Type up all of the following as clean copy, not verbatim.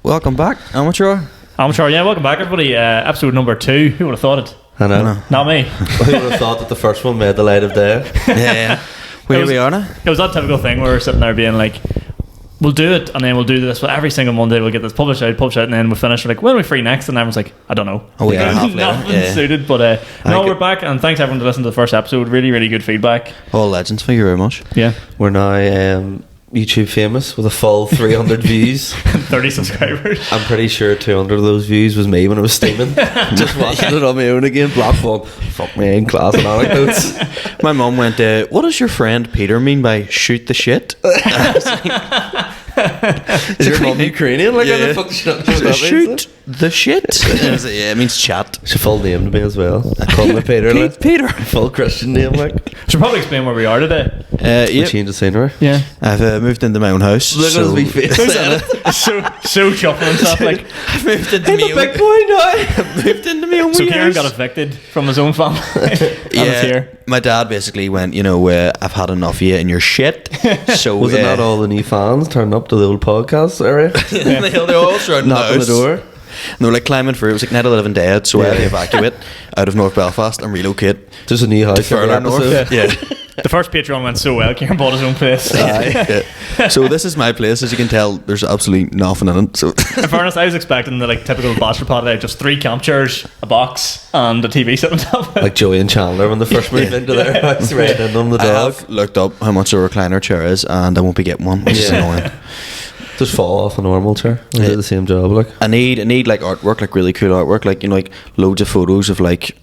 Welcome back, amateur. Yeah, welcome back, everybody. Episode number 2. Who would have thought it? I know. Not me. Who would have thought that the first one made the light of day? Yeah. Here we are now. It was that typical thing where we're sitting there being like, we'll do it, and then we'll do this. Well, every single Monday we'll get this published out, and then we'll finish. We're like, when are we free next? And everyone's like, I don't know. A week and a half later. Nothing suited, but no, we're back, and thanks everyone to listen to the first episode. Really, really good feedback. All legends, thank you very much. Yeah. We're now YouTube famous with a full 300 views. 30 subscribers. I'm pretty sure 200 of those views was me when I was steaming. Just watching it on my own again. Black phone. Fuck me in class and anecdotes. My mum went, what does your friend Peter mean by shoot the shit? Is your mum Ukrainian? Like, how the fuck shoot the shit? Yeah, it means chat. It's a full name to me as well. I call me Peter. Like. Peter. Full Christian name, like. Should probably explain where we are today. Yep. Change the scenery. Yeah. I've moved into my own house. Look at his wee face. so chuffing and stuff. Like, I've moved into I'm a big boy now. I've moved into my own so wee Ciaran house. got evicted from his own family. Yeah. Here. My dad basically went, I've had enough of you and your shit. So Was it not all the new fans turning up to the old podcast area? they all started knocking the door. And they were like climbing through. It was like night 11 dead, so I had to evacuate out of North Belfast and relocate. There's a new house further north. Yeah. The first Patreon went so well. Ciaran bought his own place. Yeah. So this is my place. As you can tell, there's absolutely nothing in it. So in fairness, I was expecting the typical bachelor pod today, just 3 camp chairs, a box, and a TV sitting on top of it. Like Joey and Chandler when they first moved into their house, right in on the I dog. have looked up how much a recliner chair is, and I won't be getting one, which is annoying. Just fall off a normal chair and do the same job. Like I need like artwork, like really cool artwork, like loads of photos of like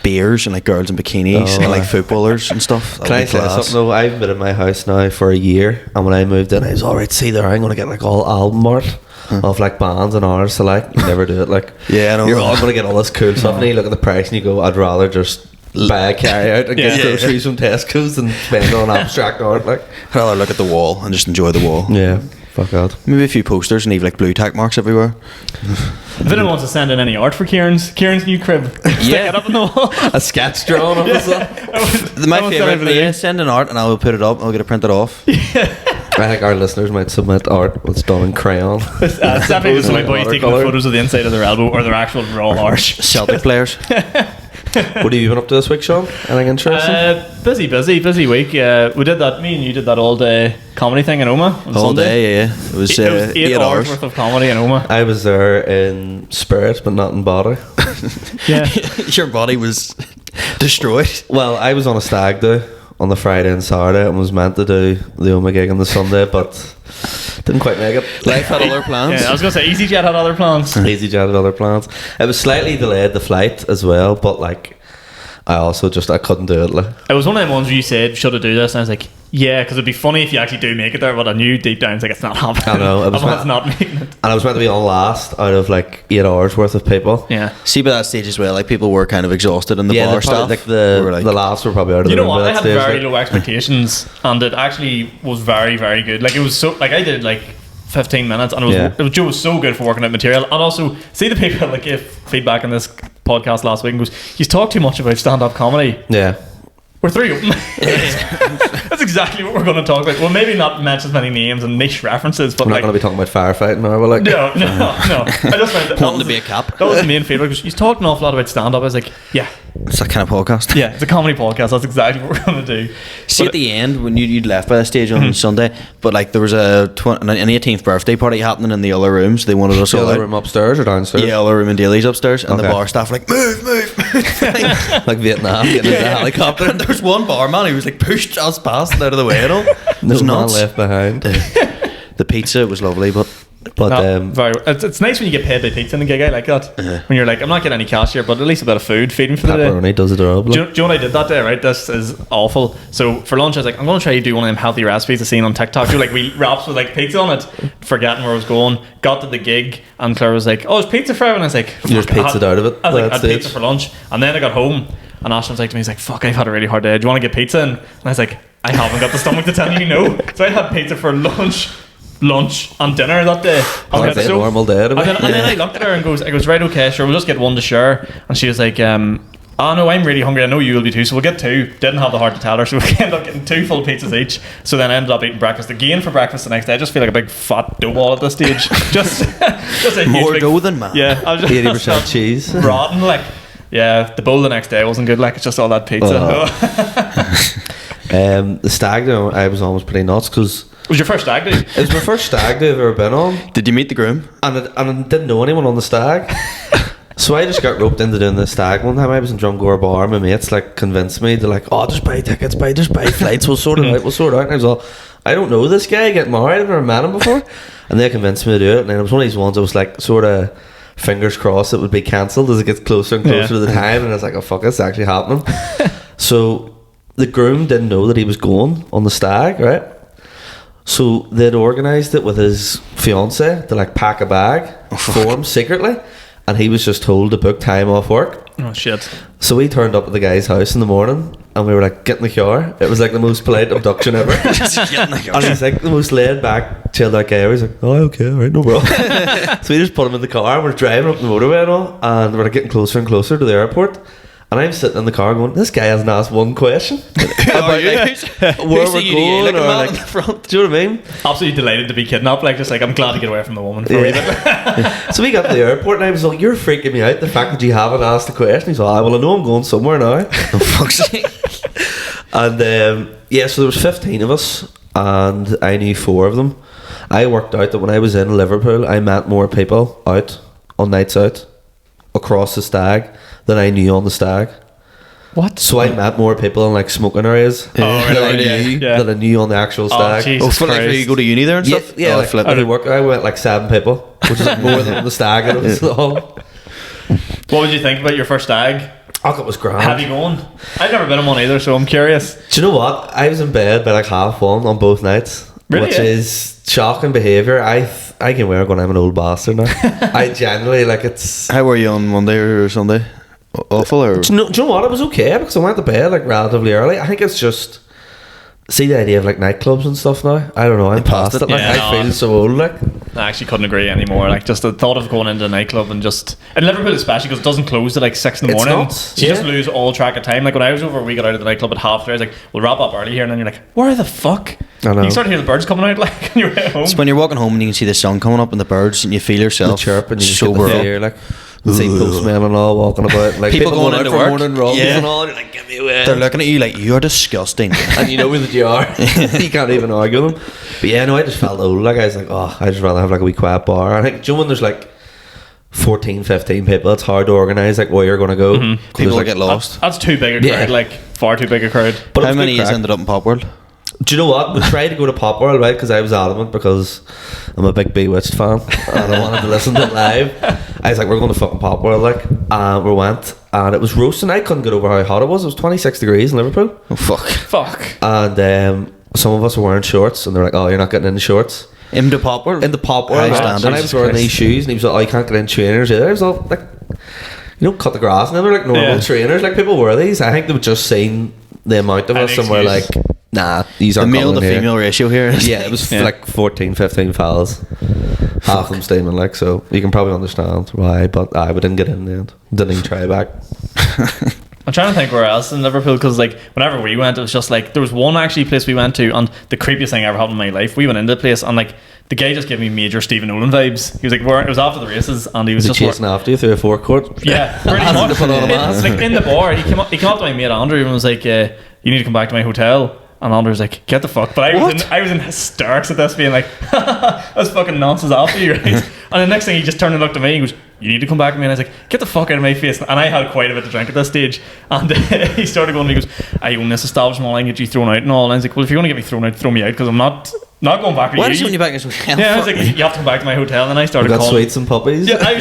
beers and like girls in bikinis and like footballers and stuff. Can I say something though? I've been in my house now for a year, and when I moved in I was alright, see there, I'm going to get like all album art of like bands and artists alike. You never do it. Like I know. You're all going to get all this cool stuff, and you look at the price and you go, I'd rather just buy a carry out and get groceries from Tesco's and spend on abstract art. Like I'd rather look at the wall and just enjoy the wall. Yeah. Fuck out. Maybe a few posters and leave like blue tack marks everywhere. If anyone wants to send in any art for Ciaran's new crib, stick it up on the wall. A sketch drawing of us. My favourite, send an art and I will put it up. I'll get it printed off. I think our listeners might submit art that's done in crayon. It's definitely just my boys taking photos of the inside of their elbow or their actual raw arch. Celtic players. What have you been up to this week, Sean? Anything interesting? Busy week. We did that. Me and you did that all day comedy thing in Oma on All Sunday. day, yeah. It was 8 hours worth of comedy in Oma. I was there in spirit, but not in body. Yeah, your body was destroyed. Well, I was on a stag do on the Friday and Saturday and was meant to do the Oma gig on the Sunday, but didn't quite make it. Life had other plans. Yeah, I was going to say EasyJet had other plans. EasyJet had other plans. It was slightly delayed, the flight as well, but like I also I couldn't do it. Like. It was one of them ones where you said, should I do this? And I was like, yeah, because it'd be funny if you actually do make it there, but I knew deep down it's not happening. I know. It's not making it. And I was meant to be on last out of like 8 hours worth of people. Yeah. See, by that stage as well, like people were kind of exhausted in the bar stuff. Like the laughs were probably out of the room. You know what? I had stage, very low expectations, and it actually was very, very good. Like it was so, like I did like 15 minutes, and Joe was so good for working out material. And also, see the people that gave feedback on this podcast last week and goes, "You talk too much about stand-up comedy." Yeah. We're 3 open. That's exactly what we're going to talk about. Well, maybe not mention as many names and niche references, but we're not going to be talking about firefighting now. We're like, no. I just found that wanting to be a cap. That was the main feedback. He's talked an awful lot about stand-up. I was like, yeah, it's that kind of podcast. Yeah, it's a comedy podcast. That's exactly what we're going to do. See, at the end when you'd left by the stage on Sunday, but like there was an 18th birthday party happening in the other rooms. They wanted us all the out. Room upstairs or downstairs? Yeah, other room in Daly's upstairs, and the bar staff were like, move. Like Vietnam, getting in the helicopter. And there was one barman who was like pushed us past and out of the way and all. No man left behind. The pizza was lovely, but it's nice when you get paid by pizza in a gig. I like that. When you're like, I'm not getting any cash here, but at least a bit of food feeding for the day. Pepperoni does the job. Do you know what I did that day, right? This is awful. So for lunch I was like, I'm going to try to do one of them healthy recipes I've seen on TikTok. Do like wheat wraps with like pizza on it. Forgetting where I was going. Got to the gig and Claire was like, oh, it's pizza for everyone. I was like, you just pizzaed out of it. I was like, I had pizza for lunch. And then I got home and Ashton was like to me, he's like, fuck, I've had a really hard day. Do you want to get pizza? And I was like, I haven't got the stomach to tell you no. So I had pizza for lunch and dinner that day. That's a normal day. And then I looked at her and I goes, right, okay, sure, we'll just get one to share. And she was like, Oh no, I'm really hungry. I know you will be too. So we'll get 2. Didn't have the heart to tell her, so we ended up getting 2 full pizzas each. So then I ended up eating breakfast again for breakfast the next day. I just feel like a big fat dough ball at this stage. just a More huge dough than man. Yeah, I was just 80% cheese. rotten. Like, yeah, the bowl the next day wasn't good. Like, it's just all that pizza. The stag though, I was almost pretty nuts because It was your first stag do? it was my first stag do I've ever been on, Did you meet the groom? and I didn't know anyone on the stag. So I just got roped into doing the stag one time. I was in Drumgore Bar. My mates like convinced me. They're like, "Oh, just buy tickets, just buy flights. We'll sort it out. And I was all, I don't know this guy. Getting married. I've never met him before. And they convinced me to do it. And then it was one of these ones. I was like, sort of fingers crossed it would be cancelled as it gets closer and closer to the time. And I was like, oh fuck, it's actually happening. So the groom didn't know that he was going on the stag, right? So they'd organised it with his fiance to like pack a bag for him secretly. And he was just told to book time off work. Oh shit. So we turned up at the guy's house in the morning and we were like, get in the car. It was like the most polite abduction ever. And he's like the most laid back, chilled out guy. He's like, oh, okay, alright, no problem. So we just put him in the car and we're driving up the motorway and all, and we're getting closer and closer to the airport. And I'm sitting in the car going, this guy hasn't asked one question about like, where we're going or like, front. Do you know what I mean? Absolutely delighted to be kidnapped. Like, just like, I'm glad to get away from the woman for a wee bit. So we got to the airport and I was like, you're freaking me out, the fact that you haven't asked the question. He's like, well, I know I'm going somewhere now. Oh, fuck's sake. And yeah, so there was 15 of us and I knew 4 of them. I worked out that when I was in Liverpool, I met more people out on nights out across the stag than I knew on the stag. What? So I met more people in like smoking areas Oh, really? than I knew on the actual stag. Jesus For like, Christ. you go to uni there and stuff? Yeah, Oh, like, flip. I went like 7 people, which is like more than the stag that it was all. What would you think about your first stag? Oh, it was grand. Have you gone? I've never been on one either, so I'm curious. Do you know what? I was in bed by like 1:30 on both nights, Really? which is shocking behaviour. I can wear going, I'm an old bastard now. I genuinely like it's. How were you on Monday or Sunday? Awful or? Do you know what? It was okay because I went to bed like relatively early. I think it's just see the idea of like nightclubs and stuff now. I don't know. I'm past it. Like Yeah, I feel so old. Like I actually couldn't agree anymore. Like, just the thought of going into a nightclub and just in Liverpool especially because it doesn't close at like 6 in the It's morning. not, So you just lose all track of time. Like when I was over, we got out of the nightclub at 3:30. I was like, we'll wrap up early here, and then you're like, where the fuck? I know. You start to hear the birds coming out like on your way home. It's when you're walking home and you can see the sun coming up and the birds and you feel the yourself chirp and you just get sober the up. fear. Like you see postmen and all walking about. Like People going out into for work. morning runs Yeah. and all. And you're like, get me away. They're looking at you like, you're disgusting. And you know that you are. You can't even argue them. But yeah, no, I just felt old. Like I was like, oh, I just rather have like a wee quiet bar. I think, do you know when there's like 14, 15 people, it's hard to organise like where you're going to go. People like, get lost. That's too big a crowd. Yeah. Like far too big a crowd. but it How was many good has crack. ended up in Pop World? Do you know what? We tried to go to Pop World, right? Because I was adamant because I'm a big Bewitched fan and I wanted to listen to it live. I was like, we're going to fucking Pop World, like. And we went and it was roasting. I couldn't get over how hot it was. It was 26 degrees in Liverpool. Oh, fuck. Fuck. And some of us were wearing shorts and they're like, oh, you're not getting in the shorts. In the Pop World? In the Pop World. High And standards. I was wearing these shoes and he was like, oh, you can't get in trainers either. I was all like, you don't cut the grass and they're like normal Yeah. trainers. Like people wear these. I think they were just saying the amount of An us and we're like, excuse. nah, these The aren't male to coming in here. female ratio here is Yeah, it was Yeah. like 14, 15 fouls. Half of them steaming, like, so you can probably understand why, but we didn't get in the end. Didn't even try back. I'm trying to think where else in Liverpool because like whenever we went it was just like there was one actually place we went to and the creepiest thing I ever happened in my life. We went into the place and like the guy just gave me major Stephen Nolan vibes. He was like it was after the races and he was Was just he chasing after you through a forecourt? yeah, pretty Asking much. to put on a It's mask. like in the bar he came up to my mate Andrew and was like you need to come back to my hotel. And Andrew was like, get the fuck. But I was in hysterics at this, being like, that's fucking nonsense after you, right? And the next thing he just turned and looked at me, he goes, you need to come back to me. And I was like, get the fuck out of my face. And I had quite a bit to drink at this stage. And he started going, he goes, I own this establishment, I can get you thrown out and all. And I was like, well, if you're going to get me thrown out, throw me out, because I'm not going back to Why you. did you when you back in his hotel? Yeah, I was like, you have to come back to my hotel. And then I We started got calling. sweets and puppies. Yeah, I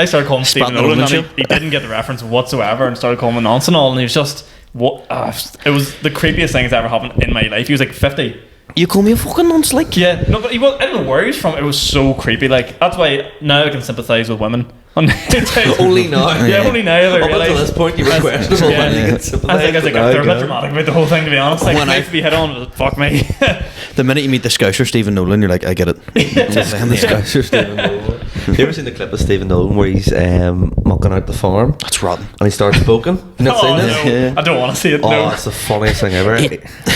started calling Stephen Spotting the Nolan, Nolan and he didn't get the reference whatsoever, and started calling him nonsense and all, and he was just it was the creepiest thing that's ever happened in my life. He was like 50. You call me a fucking nonce, like? Yeah, no, but I don't know where he was from. It was so creepy. Like that's why now I can sympathise with women. Only now. Yeah, only now I Up until realise. this point, you were questionable. Yeah. When you I get was sympathised. like, but they're a now, bit dramatic about the whole thing, to be honest. Like, When nice to be hit on, but fuck me. The minute you meet the Scouser Stephen Nolan, you're like, I get it. I'm the Scouser Stephen Nolan. You ever seen the clip of Stephen Nolan where he's mucking out the farm? That's rotten. And he starts poking. You not seen this? No. Yeah. I don't want to see it. Oh, No. it's the funniest thing ever.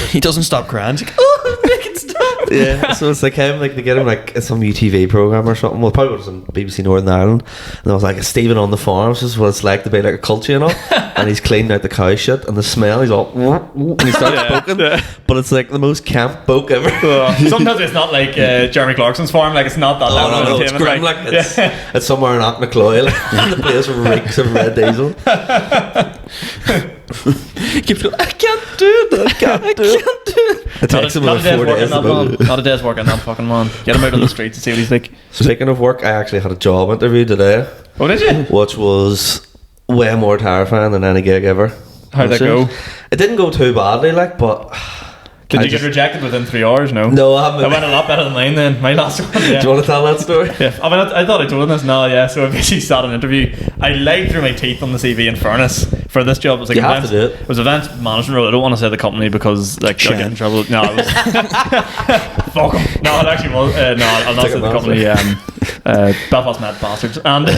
He doesn't stop crying. He's like, oh, make it stop. Yeah, so it's like him, like they get him like in some UTV program or something. Well, probably was in BBC Northern Ireland, and I was like, it's Stephen on the farm. This is what it's like to be like a culture, you know. And he's cleaning out the cow shit, and the smell. He's all, and he starts poking. But it's like the most camp poke ever. Sometimes it's not like Jeremy Clarkson's farm. Like it's not that level of No, it's entertainment. grim. Like it's somewhere in Knocknacloy, like, the place reeks of red diesel. He keeps going, I can't do that. I can't do it. It takes him Not a about day's 4 work in days. that man. Not a day's work in that fucking man. Get him out on the streets and see what he's like. Speaking of work, I actually had a job interview today, Oh, did you? which was way more terrifying than any gig ever. How'd that go? It didn't go too badly, like, but Did I you just- get rejected within 3 hours? No. no, I haven't. That went a lot better than mine then. My last one. Yeah. Do you want to tell that story? Yeah, I mean, I thought I told him this. No, yeah. So I basically sat an interview. I lied through my teeth on the CV. In fairness, for this job, it was like You have to do it. It was event management role. I don't want to say the company because like I'll get in trouble. No, it was fuck 'em. No, it actually was. No, I'll not Take say a the mouse, company. Belfast Met Bastards, and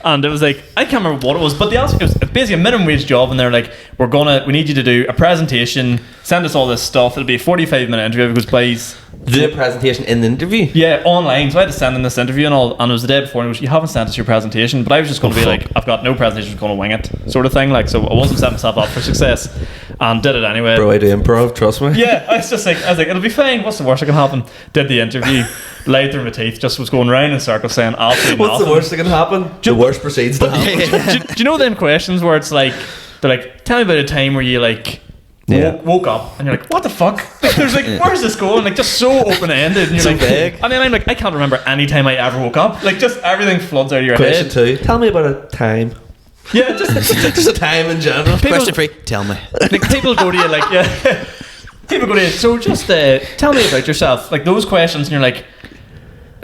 and it was like I can't remember what it was, but it was basically a minimum wage job, and they're like, we need you to do a presentation, send us all this stuff. It'll be a 45-minute interview because please. Do a presentation in the interview. Yeah, online. So I had to send in this interview and all, and it was the day before, and it was, you haven't sent us your presentation, but I was just going to be like, I've got no presentation, just going to wing it, sort of thing. Like, so I wasn't setting myself up for success, and did it anyway. Bro, I do improv, trust me. Yeah, I was like, it'll be fine. What's the worst that can happen? Did the interview, lied through my teeth, just was going round in circles saying absolutely What's nothing. the worst that can happen? The worst proceeds to happen. do you know them questions where it's like, they're like, tell me about a time where you like. Yeah. Woke up and you're like, what the fuck? There's like, where's this going? Like, just so open ended. And you're So like, vague. and then I'm like, I can't remember any time I ever woke up. Like, just everything floods out of your Question head. 2. Tell me about a time. Yeah, just Just a time in general. Question 3, tell me. like people go to you like, yeah. People go to you. So just tell me about yourself. Like those questions, and you're like.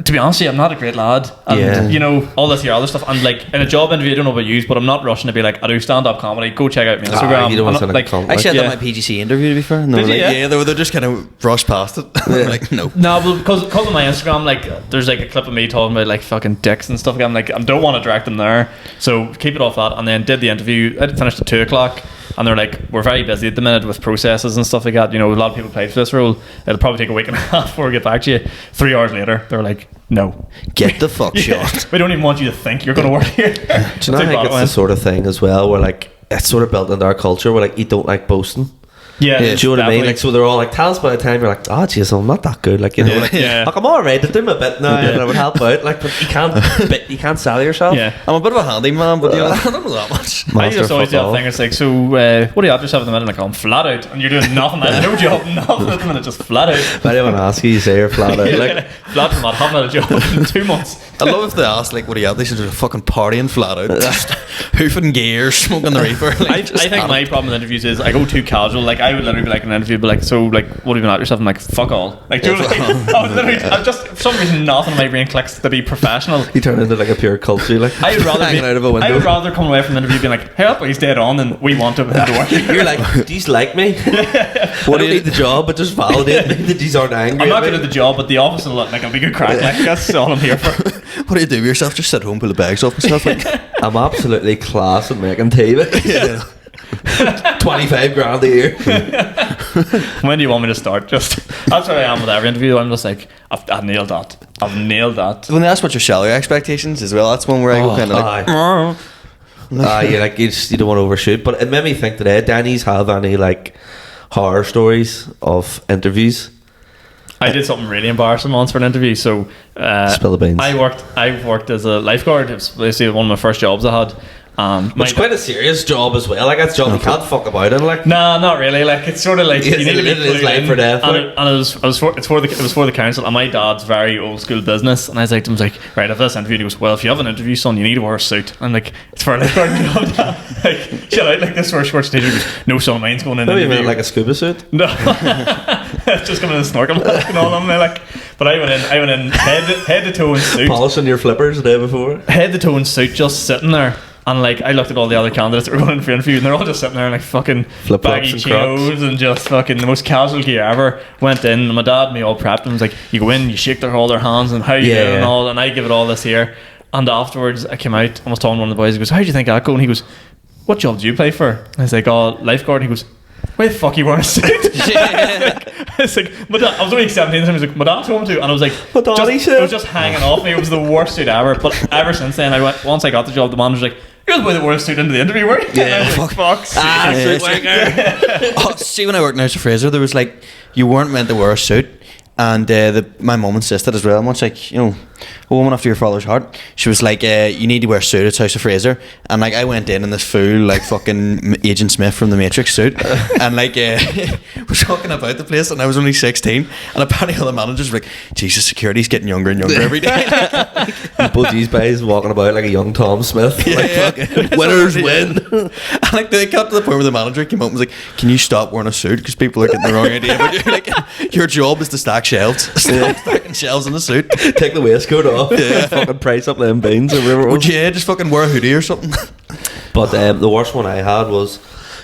To be honest with you, I'm not a great lad, and Yeah. you know all this here other stuff. And like in a job interview, I don't know about you, but I'm not rushing to be like, I do stand-up comedy. Go check out my Instagram. you don't want I'm to not, like, comment. I actually had Yeah. that at my PGC interview, to be fair. And they Did were you, like, yeah? they just kind of brushed past it. I'm like, no. No, but because of my Instagram, like there's like a clip of me talking about like fucking dicks and stuff. I'm like, I don't want to direct them there, so keep it off that. And then did the interview. I finished at 2:00, and they're like, we're very busy at the minute with processes and stuff like that. You know, a lot of people played for this role. It'll probably take a week and a half before we get back to you. 3 hours later, they're like, no, Get the fuck Yeah, shot. we don't even want you to think you're going to work here. Do you know, I think it's the sort of thing as well where like it's sort of built into our culture where like you don't like boasting. Yeah, Yeah. Do you know what I mean? Like, so they're all like, tell us about a time you're like, oh, jeez, I'm not that good. Like, you know, like, Yeah. like I'm all right. I'm doing a bit now, and I would help out. Like, but you can't sell yourself. Yeah. I'm a bit of a handyman, but you know, I don't know that much. I Master just always do fuck that all. thing. It's like, so what do you have yourself in the minute? Like, I'm flat out, and you're doing nothing. I have no job, nothing at the minute, just flat out. If anyone asks you, you say you're flat out. Like, flat from that, haven't had a job in 2 months. I love if they ask, like, what do you have? They should do a fucking partying flat out. Just hoofing gear, smoking the reefer. Like, I just think at my it. problem with interviews is I go too casual. Like I would literally be like in an interview, be like, so like, what have you been at yourself? I'm like, fuck all. Like, do you know what I mean? I would literally, I just for some reason nothing in my brain clicks to be professional. you turn into like a pure culture. Like, I would rather hanging out of a window. I would rather come away from an interview being like, hey, up, he's dead on, and we want him to work. You're like, do you like me? I don't need the job, but just validate me that these aren't angry. I'm not at good me. at the job, but the office will look like a big crack. Like that's all I'm here for. What do you do with yourself? Just sit home, pull the bags off and stuff. Like, I'm absolutely class at making tea. Like, yeah. 25 grand a year. When do you want me to start? Just that's what I am with every interview. I'm just like, I've nailed that. I've nailed that. When they ask what your salary expectations as well, that's one where I go kind of like, Yeah, like you don't want to overshoot. But it made me think today, Danny's have any like horror stories of interviews? I did something really embarrassing once for an interview. So Spill the beans. I've worked as a lifeguard. It was basically one of my first jobs I had. Which is quite a serious job as well. Like that's a job you can't fuck about in. Like, Nah, not really. Like it's sort of like It's you need to be it is clued life in. or death, And, like. it was for the council. And my dad's very old school business. And I was like, to him, right, if this interview, he goes, well, if you have an interview, son, you need to wear a suit. I'm like, it's for a lifeguard job. Dad. Like, chill out. Like this for a short stage. He goes, no, son, mine's going in. maybe you interview. meant like a scuba suit. No, it's just coming in a snorkel mask and all on me. Like, but I went in head to toe in suit. Polishing your flippers the day before. Head to toe in suit, just sitting there. And like I looked at all the other candidates that were going in for interview, and they're all just sitting there in like fucking Flip-flops baggy and chinos and just fucking the most casual gear ever. Went in, and my dad and me all prepped and was like, you go in, you shake all their hands and how you doing and all, and I give it all this here. And afterwards I came out and was talking to one of the boys. He goes, how do you think that go? And he goes, what job do you play for? And I was like, oh, lifeguard. And he goes, why the fuck are you wearing a suit? I was like, my dad, I was only 17, and I was like, my dad told me to, and I was like, it was just hanging off me. It was the worst suit ever. But ever since then, once I got the job, the manager was like, you're the boy that wore a suit into the interview, were you? Yeah, fuck's sake. See, when I worked in House of Fraser, there was like, you weren't meant to wear a suit. And my mum insisted as well. Much like, you know, a woman after your father's heart. She was like, you need to wear a suit. It's House of Fraser. And like I went in this full like fucking Agent Smith from the Matrix suit. And like we're talking about the place, and I was only 16. And apparently all the managers were like, Jesus, security's getting younger and younger every day. Budgies guys walking about like a young Tom Smith. Fucking winners win. And like they got to the point where the manager came up and was like, can you stop wearing a suit, because people are getting the wrong idea. But you're like, your job is to stack shelves. Stop stacking shelves in the suit. Take the waistcoat off. Fucking price up them beans or whatever it was. Yeah, just fucking wear a hoodie or something. But the worst one I had was,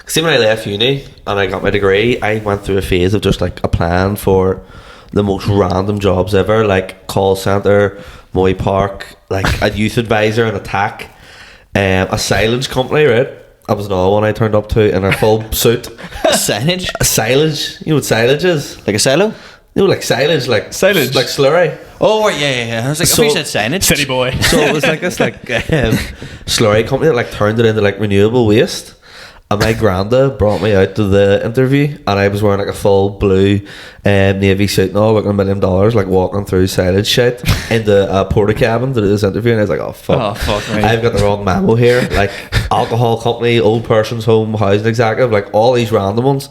see, when I left uni and I got my degree, I went through a phase of just like applying for the most random jobs ever, like call centre, Moy Park, like a youth advisor and a TAC, a silage company, right? That was another one I turned up to in a full suit. Signage? A silage. You know what silage is? Like a silo? No, like silage, like slurry. Oh, right, yeah. I was like, I thought you said signage. City boy. So it was like this slurry company that like turned it into like renewable waste. And my granda brought me out to the interview, and I was wearing like a full blue navy suit and all, like $1 million, like walking through silage shit into a porta cabin to do this interview. And I was like, oh fuck me. I've got the wrong memo here. Like alcohol company, old person's home, housing executive, like all these random ones.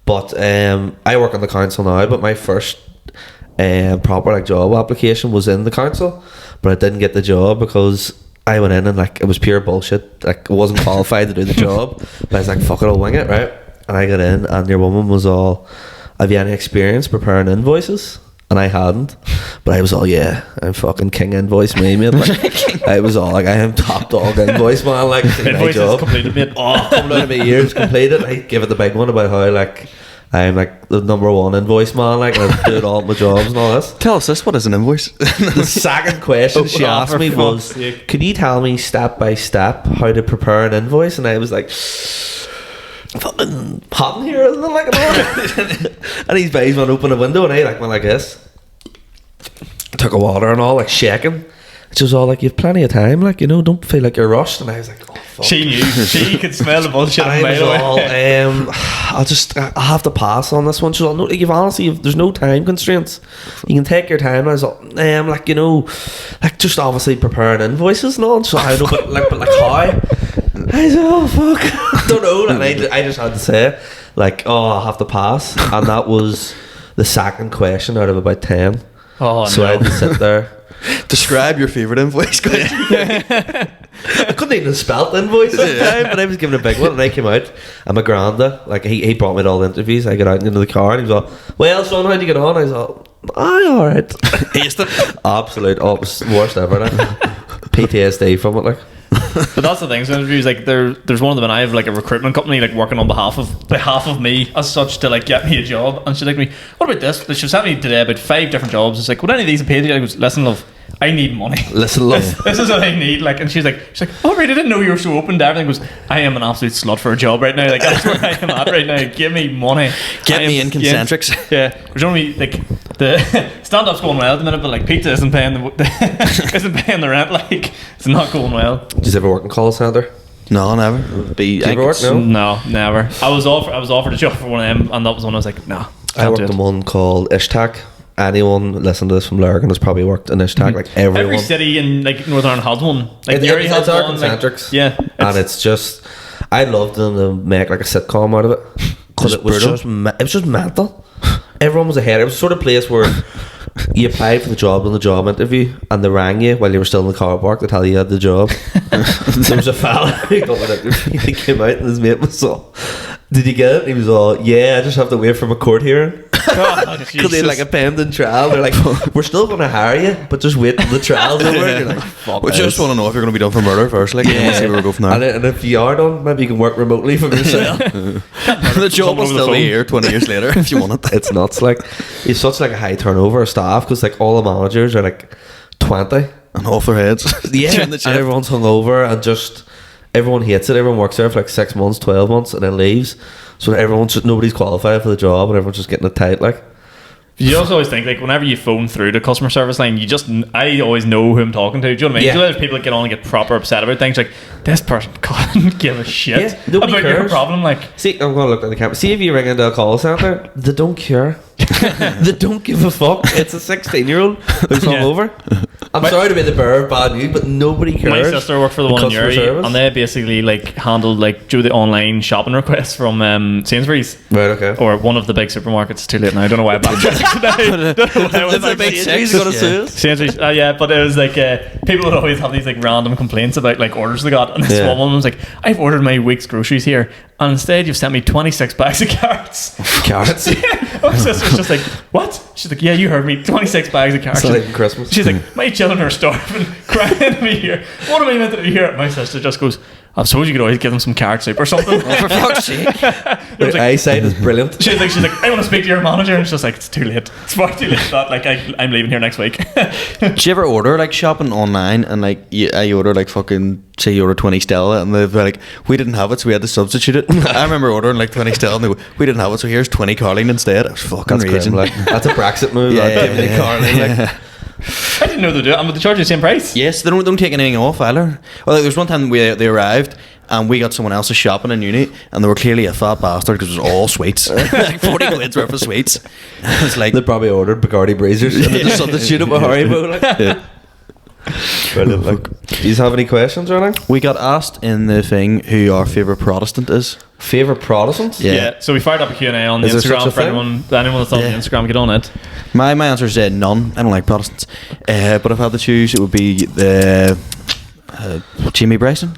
But I work on the council now, but my first proper like job application was in the council, but I didn't get the job because I went in and like it was pure bullshit. Like I wasn't qualified to do the job, but I was like, fuck it, I'll wing it, right? And I got in, and your woman was all, have you any experience preparing invoices? And I hadn't, but I was all, yeah, I'm fucking king invoice me, mate. Like, I was all like, I am top dog invoice man, like my job completed, mate. coming out of my ears completed. I give it the big one about how like I'm like the #1 invoice man, like, and I do it all at my jobs and all this. Tell us this, what is an invoice? The second question she asked me was, can you tell me step by step how to prepare an invoice? And I was like, fucking hot in here, isn't it? Like, and these guys went open a window, and I like went like this, took a water and all, like shaking. She was all like, you've plenty of time, like, you know, don't feel like you're rushed. And I was like, oh fuck. She knew. She could smell the bullshit. And I was all, I'll have to pass on this one. She was all, no, like, there's no time constraints. You can take your time. And I was all, like, you know, like, just obviously preparing invoices and all. So I know, but like how? I said, oh fuck. I don't know. And I just had to say, like, oh, I'll have to pass. And that was the second question out of about 10. Oh, so no. I had to sit there. Describe your favourite invoice question. I couldn't even spell invoice at the time, but I was given a big one, and I came out, and my granda, like, he brought me to all the interviews. I got out into the car, and he was all, well, son, how'd you get on? I was all, alright. Absolute, it was worst ever. PTSD from it, like. But that's the thing. So interviews, like, there's one of them, and I have like a recruitment company like working on behalf of me as such to like get me a job. And she's like, me, what about this? She sent me today about 5 different jobs. It's like, would any of these pay? I goes, listen, love, I need money. Listen, love, this is what I need. Like, and she's like, oh right, I didn't know you were so open to everything. Goes, I am an absolute slut for a job right now. Like, that's where I am at right now. Give me money. Get me in concentrics. Yeah, there's only like the stand-up's going well at the minute, but like pizza isn't paying the rent. Like, it's not going well. Did you ever work in call centre? No, never. Did you ever work? No, never. I was offered a job for one of them, and that was when I was like, no. I worked in one called Ishtak. Anyone listening to this from Lurgan has probably worked in Ishtak. Like everyone. Every city in like Northern Ireland has one. Like Newry has our one. concentrics. Like, yeah, and it's just, I loved them to make like a sitcom out of it because it was just mental. Everyone was ahead. It was the sort of place where you applied for the job in the job interview, and they rang you while you were still in the car park to tell you had the job. There was a fella who got an interview. He came out and his mate was all, did you get it? And he was all, yeah, I just have to wait for my court hearing. Oh, Because they had like a pending trial. They're like, we're still going to hire you, but just wait till the trial's over. You're like, fuck We just want to know if you're going to be done for murder first. Like, and we'll see where we go from there. And if you are done, maybe you can work remotely from yourself. The job will still be here 20 years later if you want it. It's nuts. Like, it's such like a high turnover of staff because like all the managers are like 20 And off their heads. Yeah, During and the shift. everyone's hungover and just everyone hates it. Everyone works there for like 6 months, 12 months, and then leaves. So nobody's qualified for the job, and everyone's just getting it tight. Like, You also always think, like, whenever you phone through the customer service line, I always know who I'm talking to. Do you know what I mean? Yeah. You know, there's people that get on and get proper upset about things. Like, this person couldn't give a shit Yeah, nobody about your cares. problem. Like, see, I'm gonna look at the camera. See if you ring into a call center, they don't care. They don't give a fuck. It's a 16-year-old who's Yeah. hungover. I'm sorry to be the bearer of bad news, but nobody cares. my sister worked for the one in Customer Uri, service. and they basically like handled like do the online shopping requests from Sainsbury's Right, okay. or one of the big supermarkets. It's too late now. I don't know why I'm backtracking today. It's a big six. Gonna Yeah. sue us. Sainsbury's, yeah, but it was like people would always have these like random complaints about like orders they got, and this Yeah. one woman was like, "I've ordered my week's groceries here, and instead you've sent me 26 bags of carrots." Carrots. My sister's just like, "What?" She's like, "Yeah, you heard me. 26 bags of carrots." It's not even Christmas. She's like, "My children are starving, crying at me here. What am I meant to do here?" My sister just goes, "I suppose you could always give them some carrot soup or something." Oh, for fuck's sake. Their eyesight is brilliant. She's like, "I want to speak to your manager," and it's just like, "It's too late. It's far too late for that. Like, I'm leaving here next week." Did you ever order like shopping online and like I ordered like fucking say you ordered 20 Stella and they'd be like, we didn't have it so we had to substitute it. I remember ordering like 20 Stella and they go, we didn't have it so here's 20 Carling instead. I was fucking That's raging. grim, like, that's a Brexit move. Yeah, like, give me the yeah. Carling, like. I didn't know they do it. But they charge you the same price. Yes, they don't take anything off either. Well, there was one time they arrived and we got someone else's shopping in uni and they were clearly a fat bastard because it was all sweets. Like 40 quid's worth of sweets. I was like, They probably ordered Bacardi Breezers and they just substitute it with Haribo. Like. yeah. Brilliant. Like, do you have any questions or anything? We got asked in the thing who our favourite Protestant is. Favourite Protestant? Yeah. So we fired up a Q&A on the Is there such Instagram a for thing? anyone that's on the Yeah. Instagram, get on it. My answer is none. I don't like Protestants. But if I had to choose, it would be the Jimmy Bryson,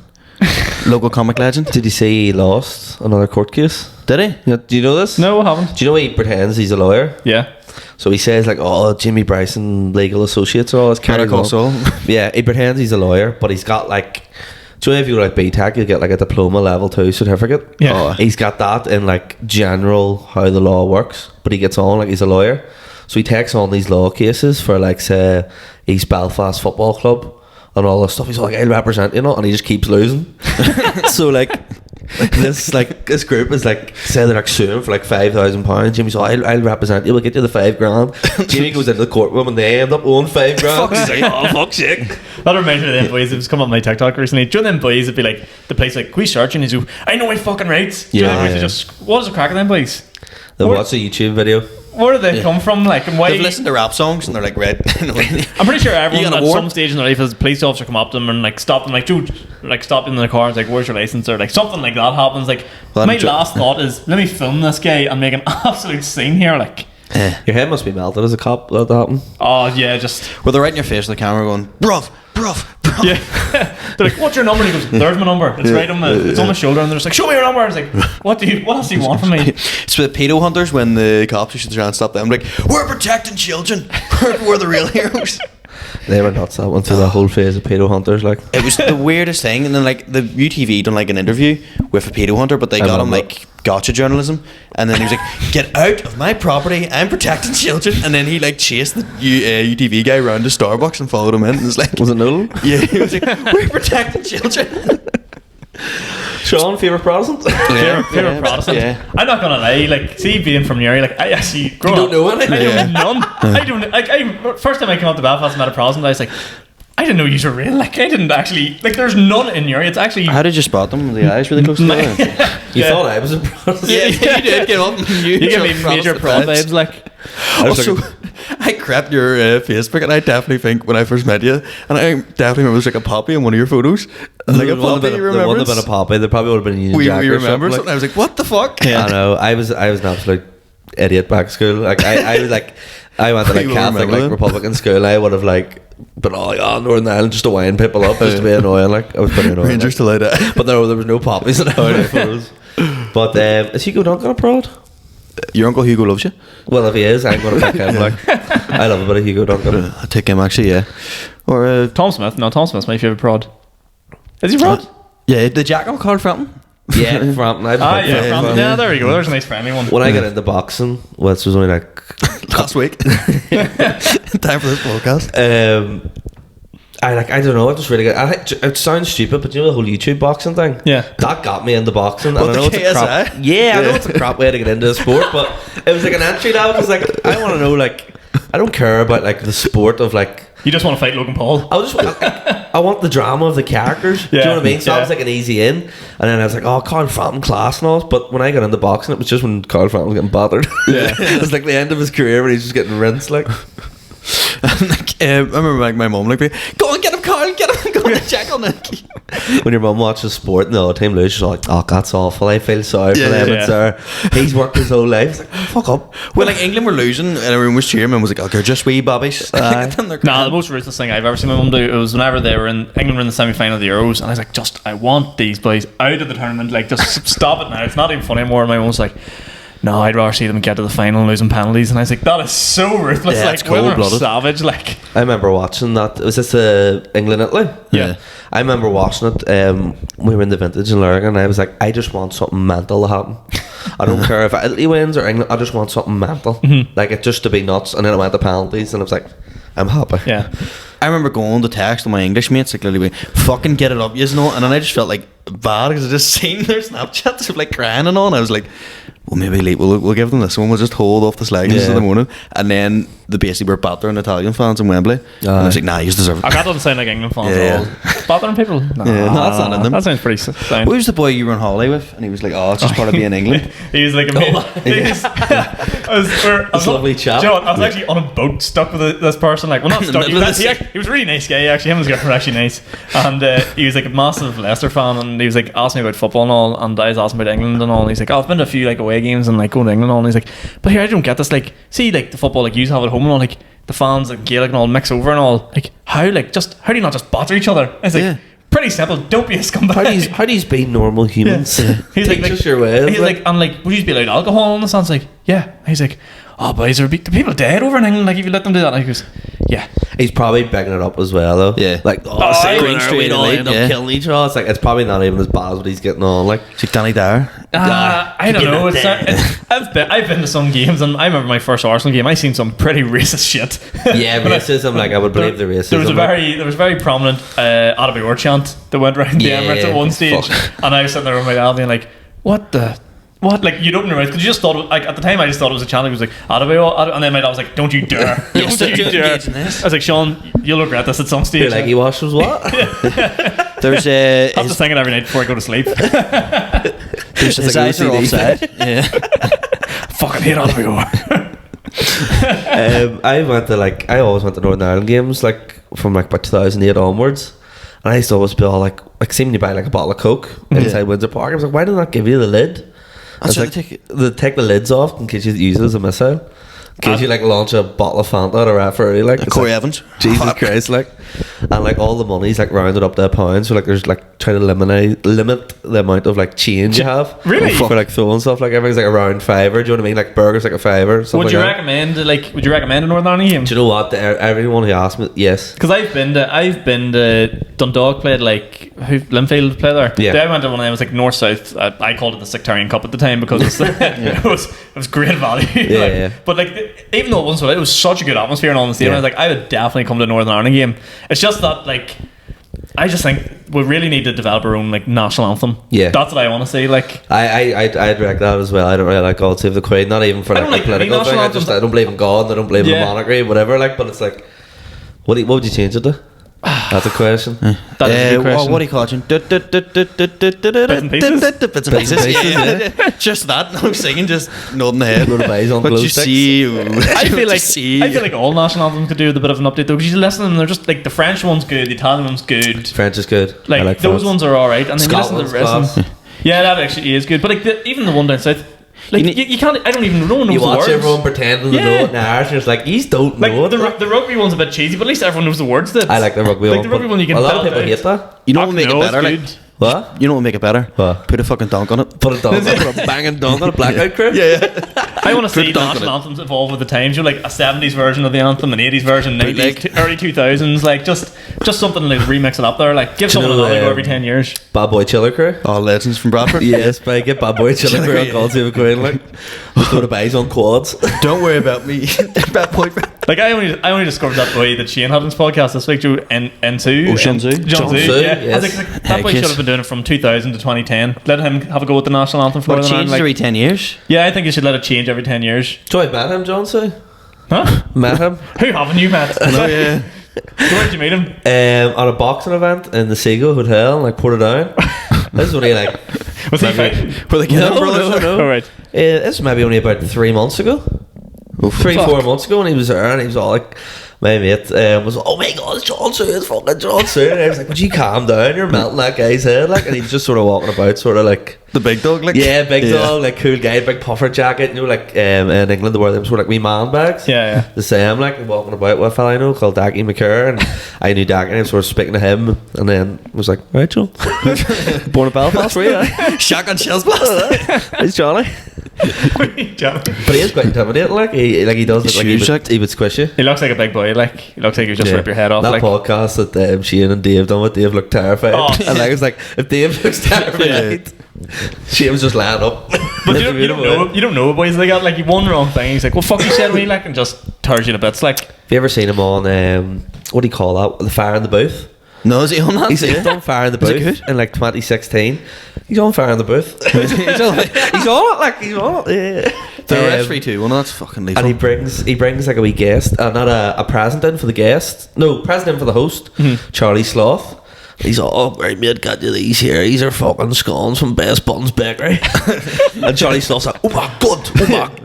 local comic legend. Did he say he lost another court case? Did he? Yeah, do you know this? No, I haven't. Do you know he pretends he's a lawyer? Yeah. So he says like, "Oh, Jimmy Bryson legal associates or all this Better carry Call on." Saul. Yeah, he pretends he's a lawyer, but he's got like, do you know if you go like BTEC, you get like a diploma level 2 certificate? Yeah. Oh, he's got that in like general how the law works, but he gets on like he's a lawyer. So he takes on these law cases for like say East Belfast Football Club and all this stuff. He's like, "I'll represent, you know," and he just keeps losing. So like this group is like say they're like suing for like £5,000. Jimmy's like, I'll represent you, we'll get you the $5,000. Jimmy goes into the courtroom and they end up owing $5,000. Fuck's He's like, "Oh, fuck's sake." That reminds me of them boys. It was come on my TikTok recently. Do you know them boys that'd be like, the place like, "Can we search?" And he's like, "I know my fucking rights." Do you know Yeah, them boys that yeah. just, what is the crack of them boys? They What- watch a YouTube video. Where do they come from? Like, and why? They've listened to rap songs and they're like, red. I'm pretty sure everyone got a at warrant? some stage in their life has a police officer come up to them and like stop them, like, "Dude," like stop them in the car and it's like, "Where's your license?" Or like something like that happens. Like, Well, my I'm ju- last thought is, let me film this guy and make an absolute scene here. Like, Your head must be melted as a cop that happened. oh yeah, just Well, they're right in your face with the camera going, bruv, bruv, bruv. yeah. They're like, "What's your number?" And he goes, "There's my number. It's right on my, it's on my shoulder." And they're just like, "Show me your number." It's like, what else do you want from me? It's with pedo hunters when the cops used to try and stop them. Like, we're protecting children. We're the real heroes. They were nuts. That went through the whole phase of pedo hunters. Like, It was the weirdest thing. And then like the UTV done like an interview with a pedo hunter, but they I got him remember. like gotcha journalism. And then he was like, "Get out of my property. I'm protecting children." And then he like chased the UTV guy around to Starbucks and followed him in. And was like, was it Nolan? yeah, he was like, "We're protecting children." Sean, favourite Protestant? Favorite Protestant. Yeah. I'm not gonna lie. Like, see, being from Newry, like I actually growing You don't up, know any? I know none. I don't. Like, first time I came up to Belfast and met a Protestant, I was like, I didn't know you were real. Like, I didn't actually. Like, there's none in Newry. It's actually. How did you spot them? Were the eyes really close together? You Yeah. thought I was a Protestant? Yeah, you did. Get up. You give me major prawn vibes. Like, Also, I crept your Facebook, and I definitely think when I first met you, and I definitely remember there was like a poppy in one of your photos, like a poppy. You There wouldn't remember? have been a poppy. There probably would have been a Union We Jack or remember something. something. I was like, "What the fuck?" I know. I was an absolute idiot back at school. Like I was like, I went to like You will Catholic, remember like them? Republican school. And I would have like been all like, Northern Ireland just to wind people up, just to be annoying. Like I was pretty annoying. Rangers to light out. But there was no poppies in our photos. But is Hugo Duncan abroad? Your Uncle Hugo loves you. Well, if he is, I'm going to pick him. Like, I love a bit of Hugo Duncan. I'll take him actually, yeah. Or Tom Smith. No, Tom Smith's my favourite prod. Is he prod? yeah, the Jackal called Frampton. Yeah, Frampton. Frampton. Yeah, there we go. There's a nice friendly one. When I got into boxing, which was only like last week. Time for this podcast. I don't know. It was really good. It sounds stupid, but you know the whole YouTube boxing thing. Yeah, that got me into boxing. What, and I know it's a crap. Yeah, I know it's a crap way to get into the sport, but it was like an entry level. Because like I want to know, like, I don't care about like the sport of like. You just want to fight Logan Paul. I want the drama of the characters. Do you know what I mean? So that was like an easy in, and then I was like, oh, Carl Frampton class and all. But when I got into boxing, it was just when Carl Frampton was getting battered. Yeah, it was like the end of his career when he's just getting rinsed. Like, I remember like my mum like, go and get him, Carl, get him, go and check on him. When your mum watches sport and the other team loses, she's like, oh, that's awful. I feel sorry for them. Sir, he's worked his whole life. It's like, oh, fuck up. Well, like England were losing and everyone was cheering and was like, oh, they're just wee bobbies. The most ruthless thing I've ever seen my mum do, it was whenever they were in England were in the semi-final of the Euros, and I was like, I want these boys out of the tournament. Like, just stop it now. It's not even funny anymore. And my mum was like, no, I'd rather see them get to the final and losing penalties. And I was like, that is so ruthless. Yeah, like, women are savage. Like, I remember watching that. Was this England-Italy? Yeah. I remember watching it. We were in the Vintage in Lurgan, and I was like, I just want something mental to happen. I don't care if Italy wins or England. I just want something mental. Like, it just to be nuts. And then I went to penalties, and I was like, I'm happy. Yeah. I remember going to text to my English mates, like literally, fucking get it up, you know. And then I just felt like bad because I just seen their Snapchats of like crying and all. And I was like, well, maybe we'll give them this one. We'll just hold off the slags in the morning. And then the basically were battering Italian fans in Wembley. And I was like, nah, you deserve it. That doesn't sound like England fans at all. Battering people? Nah, no, that's not in them. That sounds pretty sound. Who's the boy you were on holiday with? And he was like, oh, it's just part of being England. He was like a I was lovely chap. John, I was actually on a boat stuck with this person. Like, well, not stuck. He was a really nice guy, actually. Him and his girlfriend were actually nice. And he was like a massive Leicester fan, and he was like asking me about football and all, and I was asking about England and all, and he's like, oh, I've been to a few like away games and like going to England and all, and he's like, but here, I don't get this. Like, see, like the football like you have at home and all, like the fans like Gaelic and all mix over and all, like how do you not just batter each other? I was like, pretty simple, don't be a scumbag. How do you be normal humans? He's Take just your way. He's like, and like, would you be allowed alcohol? And the son's like, yeah. He's like, oh, boys, the people dead over in England, like if you let them do that. And he goes, yeah. He's probably begging it up as well, though. Yeah. Like, Green Street all end up killing each other. It's like, it's probably not even as bad as what he's getting on. Like, it's like Danny Dyer. I don't know. I've been to some games, and I remember my first Arsenal game. I seen some pretty racist shit. Yeah, racism. Like, I would believe the racism. There was a very prominent Adebayor chant that went around the Emirates at one stage, and I was sitting there with my dad being like, what? Like, you'd open your mouth because you just thought it, like at the time I just thought it was a chant. It was like Adebayor, and then my dad was like, "Don't you dare! Don't you dare!" I was like, "Sean, you'll regret this at some stage." Like he washes what? There's I'm just thinking every night before I go to sleep. There's his eyes are offside. Yeah. Fucking hate Adebayor. I always went to Northern Ireland games like from like about 2008 onwards. And I used to always be all like see when you buy like a bottle of Coke inside Windsor Park, I was like, why did they not give you the lid? I was like, they take the lids off in case you use it as a missile. In case you like launch a bottle of Fanta at a referee, like Corey like, Evans, Jesus Christ, like, and like all the money's like rounded up to a pound, so like there's like trying to limit the amount of like change you have. Really? For like throwing stuff, like everything's like around £5. Do you know what I mean? Like burgers like a £5. Would you recommend a Northern Ireland game? Do you know what? Everyone who asked me, yes. Because I've been to Dundalk, played like Linfield played there. Yeah. I went to one of them. It was like north south. I called it the Sectarian Cup at the time because it was great value. Yeah. But like even though it was such a good atmosphere and all in the stadium, I was like, I would definitely come to a Northern Ireland game. It's just that like I just think we really need to develop our own like national anthem. Yeah, that's what I want to see. Like I'd direct that as well. I don't really like God Save the Queen, not even for like the political thing. I don't believe in God. I don't believe in the monarchy, whatever. Like, but it's like, what would you change it to? That's a question. That is a good question. What do you call it? Bits and pieces. Just that. No singing, just nodding the head. What you see? I feel like all national anthems could do with a bit of an update though, because you listen to them, they're just like the French one's good, the Italian one's good, French is good. Like those ones are alright, and then you listen to the rest. Yeah, that actually is good. But like even the one down south. Like you can't. I don't even know. You watch everyone pretending to know it in Irish, and it's like you don't know it. The rugby one's a bit cheesy, but at least everyone knows the words. I like the rugby one. Like the rugby one, you can. A lot of people hate that. You know what would make it better? Like What? You know what would make it better? What? Put a fucking dunk on it. Put a dunk, put a banging dunk on a blackout crew. I want to see Put dunk on national it. anthems evolve with the times. You're like a 70s version of the anthem, an 80s version, 90s, Bootleg. early 2000s. Like just something like remix it up there. Like give someone know, another go every 10 years. Bad Boy Chiller Crew. Oh, legends from Bradford. Yes, but get Bad Boy Chiller Crew on God's Save Queen. Like, throw the bays on quads. Don't worry about me. Bad boyfriend. Like I only discovered that boy that Ciaran had on his podcast this week, Joe, N2. Oh, Shanzu. John Zoo, yeah. yes. I was like, that boy Heck, should yes. have been doing it from 2000 to 2010. Let him have a go at the national anthem for What Northern Ireland. changes Like, every 10 years? yeah, I think you should let it change every 10 years. So I met him, John Sue. Huh? Met him Who haven't you met? Oh, yeah. Where did you meet him? at a boxing event in the Seagull Hotel in like Portadown. This is only like Was he maybe- fighting? Were they No, getting brothers? no. Oh, right. This was maybe only about 3 months ago. Oh, 3-4 months ago, and he was there, and he was all like, my mate was, oh my god, it's John Sue, it's fucking John Sue. And I was like, would you calm down? You're melting that guy's head, like. And he's just sort of walking about, sort of like, The big dog, like? yeah, big dog, like cool guy, big puffer jacket. You know, like in England, they wear them sort of like wee man bags. Yeah. The same, like walking about with a fella I know called Dackie McCurr, and I knew Dackie, and I was sort of speaking to him, and then was like, right, Joe, born in Belfast, were you? Shotgun shells blast. It's Johnny. But he is quite intimidating, like he does look like he would squish you. He looks like a big boy. Like he looks like he would just rip your head off. That Like podcast that Ciaran and Dave done with Dave looked terrified. Oh, and I was like, if Dave looks terrified, Ciaran was just laying up. but you don't know boys like that. Like you one wrong thing, he's like, well, fuck you said to me, like, and just tears you to bits. Like, Have you ever seen him on what do you call that? The Fire in the Booth. No, is he on that? He's on Fire in the Is it Booth good? in like 2016. He's on Fire in the Booth. he's on it, like he's on it. Yeah. The referee too. Well, no, that's fucking lethal. And he brings like a wee guest, not a present in for the guest. No, present in for the host, Charlie Sloth. He's all, oh, right, mate, got you these here. These are fucking scones from Best Buns Bakery. And Charlie Sloth's like, oh my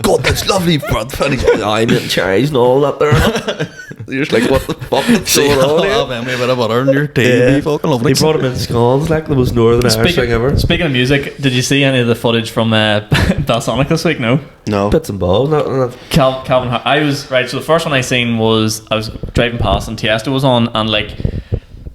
god, that's lovely, bruv. And he's like, I mate, cherries and all that there. You're just like, what the fuck is going on here? I'll have me a bit of butter in your tea. Yeah. Fucking lovely. He brought him in scones, like the most Northern Irish thing ever. Speaking of music, did you see any of the footage from Balsonic this week? No. No. Bits and balls. No. Calvin, I was right. So the first one I seen was I was driving past and Tiesto was on, and like,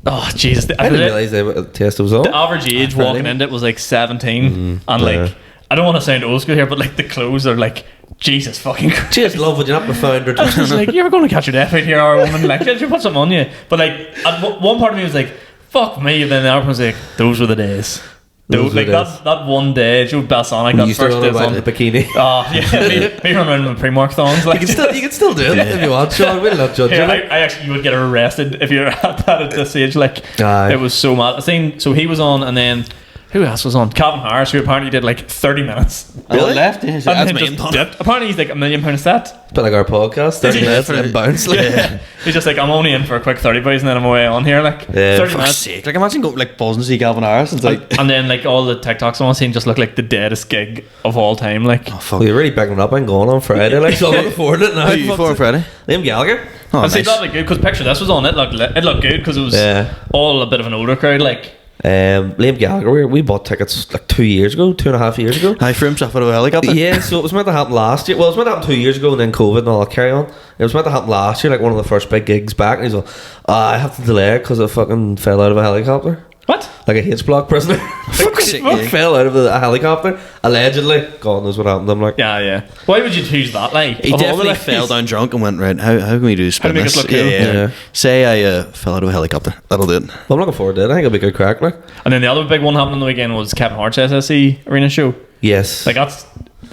oh Jesus, I didn't realise the test was on. the average age walking into it was like 17, and like, I don't want to sound old school here, but like the clothes are like, Jesus fucking Christ. Cheers, love, would you not be found or I was just like, you're going to catch your death out here, our woman. Like, did you put something on you? But like, one part of me was like, fuck me. And then the other one was like, those were the days. Those Like were the days. that one day, Joe Balsonic, that you still first don't day know was about on. the bikini. Oh yeah, me running around with Primark thongs. Like, You can still do it if you want, Sean. We'll not judge yeah, you. I actually, you would get arrested if you're at that at this age. Like, Aye. it was so mad. I seen, so he was on, and then who else was on? Calvin Harris, who apparently did like 30 minutes. Really? Left? Yeah, And that's then me. just dipped. Apparently he's like $1 million a set. But like our podcast, 30 he? minutes and then bounce. Like, Yeah. He's just like, I'm only in for a quick 30 boys and then I'm away on here. Like, Yeah, 30 Fuck's minutes. sake. Like, imagine going like buzzing to see Calvin Harris. It's like, And then like all the TikToks I'm seeing just look like the deadest gig of all time. Like, oh, fuck. Well, you're really picking it up and going on Friday. Like, so I can afford it now. Who you for on Friday? Liam Gallagher. Oh, and see, nice. that looked good because picture this was on it. It looked good because it was Yeah. all a bit of an older crowd. Like, Liam Gallagher, we bought tickets like 2 years ago, 2.5 years ago. I threw himself out of a helicopter. Yeah, so it was meant to happen last year. Well, it was meant to happen 2 years ago, and then COVID and all that carry on. It was meant to happen last year, like one of the first big gigs back. And he's like, I have to delay it because I fucking fell out of a helicopter. what? Like a H-block prisoner. Fuck's sake, yeah. Fell out of a helicopter, allegedly. God knows what happened. I'm like, Yeah. Why would you choose that? Like, He of all the definitely ladies? fell down drunk and went, right, how can we do spin to make this? us look cool? Yeah. Say I fell out of a helicopter. That'll do it. well, I'm looking forward to it. I think it'll be a good crack, like. And then the other big one happening on the weekend was Kevin Hart's SSE Arena show. Yes. Like that's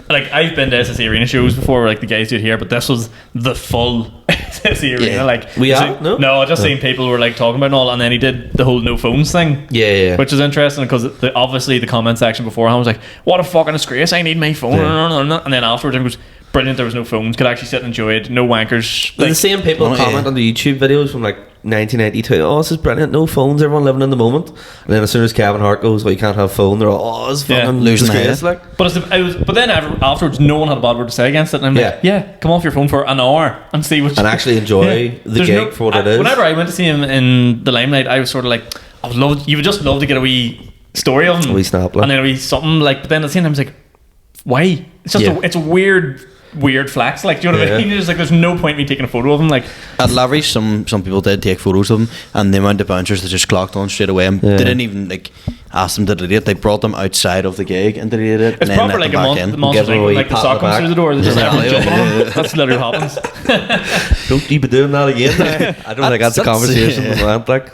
like I've been to SSE Arena shows before, where, like the guys do it here, but this was the full SSE Arena. Yeah. Like We so- are? No? I just seen people were like talking about it and all, and then he did the whole no phones thing. Yeah. Which is interesting because obviously the comment section beforehand was like, "What a fucking disgrace! I need my phone." Yeah. And then afterwards it was brilliant. There was no phones. Could actually sit and enjoy it. No wankers. the same people Oh, comment yeah. on the YouTube videos from like 1992. Oh, this is brilliant. No phones. Everyone living in the moment. And then as soon as Kevin Hart goes, well, you can't have phone. They're all, oh, it's Yeah. fucking Losing their disgrace. head. Like, But then afterwards, no one had a bad word to say against it. And I'm like, yeah, come off your phone for an hour and see what. and actually enjoy Yeah. the There's gig for what it is. Whenever I went to see him in the Limelight, I was sort of like, you would just love to get a wee story of him, A wee snap, like. and then a wee something like. But then at the same time, it's like, why? It's just Yeah. it's a weird weird flex. Like, do you know what I mean? It's like there's no point in me taking a photo of him. Like at Lavery, some people did take photos of him, and the amount of bouncers that just clocked on straight away. And they didn't even like ask them to delete it. They brought them outside of the gig and deleted it. It's and proper then like let a monster thing. Like the sock comes through the door, they just everyone jump on him. That's literally what happens. Don't you be doing that again? I don't think that's a conversation we want. Like,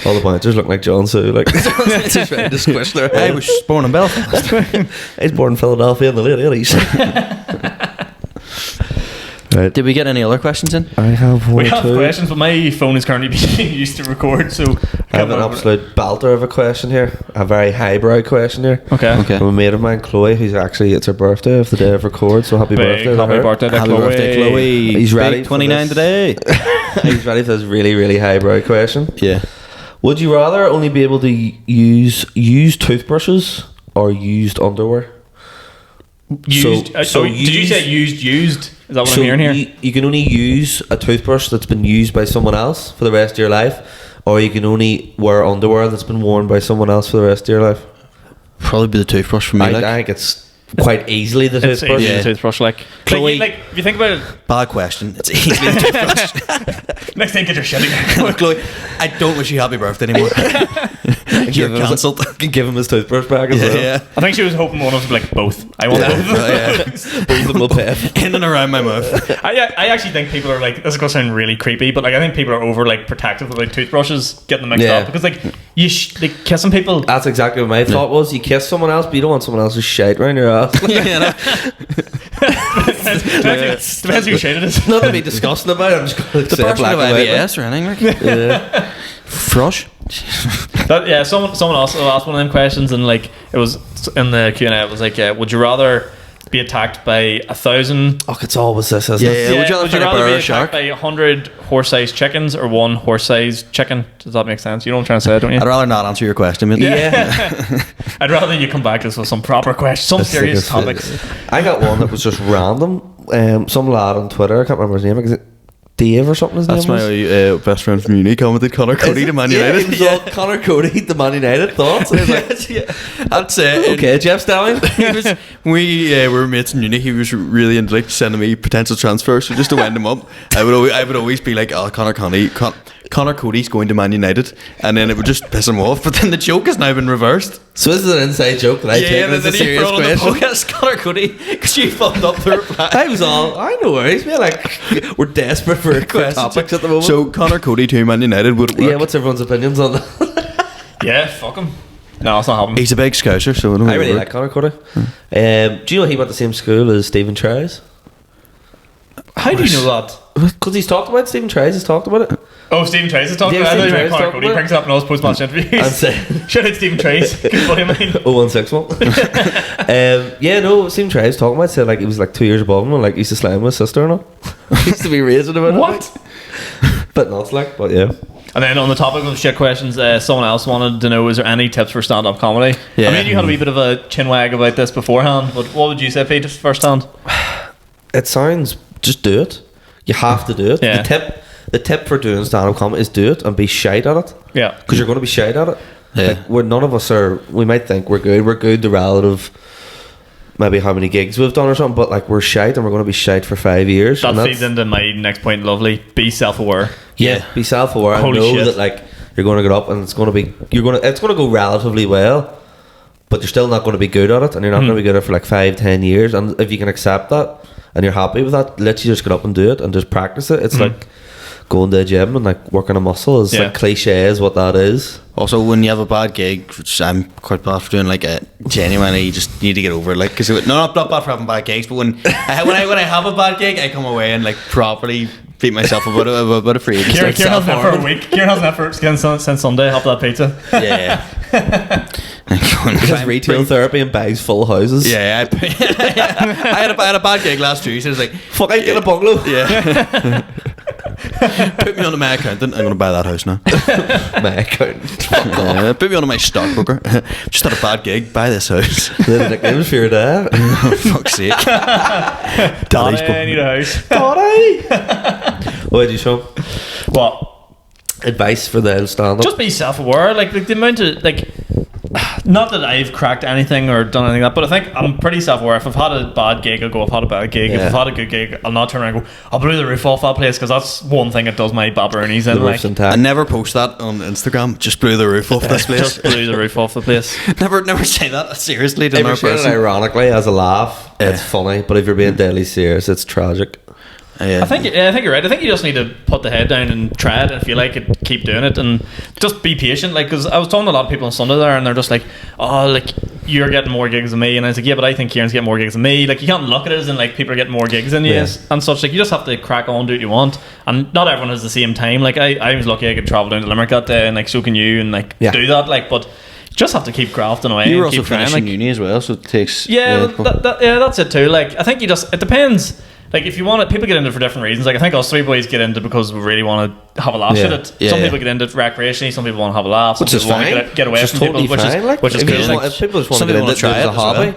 all the bouncers look like John Sue. Like, just ready to squish their head. I was born in Belfast. I was born in Philadelphia in the late 80s. Right. Did we get any other questions in? I have one. We have questions, but my phone is currently being used to record, so I have an absolute belter of a question here. A very highbrow question here. Okay. From a mate of mine, Chloe, who's actually, it's her birthday of the day of record, so happy birthday to her. Happy birthday to Happy Chloe. birthday, Chloe. He's ready for 29 this. today. He's ready for this really, really highbrow question. Yeah. Would you rather only be able to use used toothbrushes or used underwear? Used. So did you say used? Is that what I'm hearing here? You can only use a toothbrush that's been used by someone else for the rest of your life, or you can only wear underwear that's been worn by someone else for the rest of your life. Probably be the toothbrush for me. I think it's quite easily the It's toothbrush. easy, the toothbrush. Like Chloe- like if you think about it, Bad question. It's easily the toothbrush. next thing get your shit again. Chloe, I don't wish you happy birthday anymore. You're cancelled. Give him his toothbrush back as well. Yeah. I think she was hoping one of them like both. I want both. Yeah. Both of them will pay. In and around my mouth. I actually think people are like, this is gonna sound really creepy, but like I think people are over like protective about toothbrushes getting them mixed up because like you like kissing people. That's exactly what my thought was. You kiss someone else, but you don't want someone else's shite around your ass. Depends who shade it is. Not to be disgusting about it. I'm just going to The say it person black of and white. IBS or anything like Yeah. Frush. Yeah, someone also asked one of them questions, and like it was in the Q&A. It was like, would you rather be attacked by 1,000? Oh, it's always this, isn't it? Yeah. Would you rather fight a bear or be a attacked shark? by 100 horse-sized chickens or one horse-sized chicken? Does that make sense? You know what I'm trying to say, don't you? I'd rather not answer your question, mate. Yeah. I'd rather you come back to us with some proper questions, some serious topics. I got one that was just random. Some lad on Twitter, I can't remember his name. Is it Dave or something? His That's name my was? best friend from uni commented Connor Cody to Man Yeah, United. it was all Connor Cody, the Man United thoughts. And he was like, That's it. okay, Jeff Stallion. We were mates in uni. He was really into like sending me potential transfers, so just to wind him up, I would always be like, "Oh, Connor Cody's going to Man United," and then it would just piss him off. But then the joke has now been reversed. So this is an inside joke that I take as a serious question. Podcast, Connor Cody, because you fucked up the reply. I was all, I know worries. We're like, we're desperate for topics at the moment. So Connor Cody to Man United would it work? Yeah, what's everyone's opinions on that? Yeah, fuck him. No, it's not happening. He's a big scouser, so I really like Connor Cody. Do you know he went to the same school as Stephen Tries? How do you know that? Because he's talked about it. Stephen Tries has talked about it. Oh, Stephen Trace is talking Yeah, about it. I Stephen thought you meant Trace Connor talking Cody. He about brings it up in all his post-match interviews. I'm saying Shout out Stephen Trace. Good buddy of mine. 0161. Yeah, no, Stephen Tries talking about it. Said like he was like 2 years above him and like he used to slam with his sister and all. He used to be raising about it. What? But not like, but yeah. And then on the topic of shit questions, someone else wanted to know, is there any tips for stand-up comedy? Yeah. I mean, you had a wee bit of a chinwag about this beforehand, but what would you say, Pete, first hand? It sounds, just do it. You have to do it. Yeah. The tip for doing stand-up comedy is do it and be shite at it. Yeah. Because you're going to be shite at it. Yeah. Like, none of us are, we might think we're good the relative maybe how many gigs we've done or something, but like we're shite and we're going to be shite for 5 years. That and feeds into my next point, lovely. Be self-aware. Yeah, be self-aware and Holy know shit. that like you're going to get up and it's going to go relatively well, but you're still not going to be good at it, and you're not going to be good at it for like 5-10 years. And if you can accept that and you're happy with that, literally just get up and do it and just practice it. It's like going to the gym and like working a muscle. Is like cliche is what that is. Also, when you have a bad gig, which I'm quite bad for doing, like genuinely, you just need to get over it. Like, because not bad for having bad gigs, but when I have a bad gig, I come away and like properly beat myself about a free. Kieran hasn't had for a week. Kieran hasn't had for since Sunday. Help that pizza. Yeah. Because retail therapy and bags full of houses. Yeah, I had a bad gig last Tuesday. It's like, Fuck, I get a bungalow. yeah. Put me onto my accountant. I'm going to buy that house now. My accountant. Put me onto my stockbroker. Just had a bad gig. Buy this house. The nicknames for your dad. Oh, fuck's sake. Daddy's I need a house. Daddy. What did you show? What? Advice for the stand-up. Just be self-aware. Like the amount of like Not that I've cracked anything or done anything like that, but I think I'm pretty self-aware. If I've had a bad gig, I'll go, I've had a bad gig. If I've had a good gig, I'll not turn around and go, I'll blow the roof off that place, because that's one thing that does my babberonies in. Like, I never post that on Instagram. Just blew the roof off this place. Just blew the roof off the place. Never say that seriously to If another you're saying it person. ironically as a laugh, it's funny. But if you're being deadly serious, it's tragic. I think you're right. I think you just need to put the head down and try it, and if you like it, keep doing it, and just be patient. Like, because I was talking to a lot of people on Sunday there, and they're just like, oh, like, you're getting more gigs than me, and I was like, yeah, but I think Ciaran's getting more gigs than me. Like, you can't look at it as in like people are getting more gigs than you and such. Like, you just have to crack on, do what you want, and not everyone has the same time. Like, I was lucky I could travel down to Limerick that day, and like, so can you, and like do that. Like, but just have to keep grafting away. You were and also keep trying, finishing like, uni as well, so it takes that's it too. Like, I think it depends. Like, if you want it, people get into it for different reasons. Like, I think us three boys get into it because we really want to have a laugh at it. Some people get into it recreaally. Some people want to have a laugh. Some people want to get away from people, which is good. cool. If people just want to get into it as a hobby,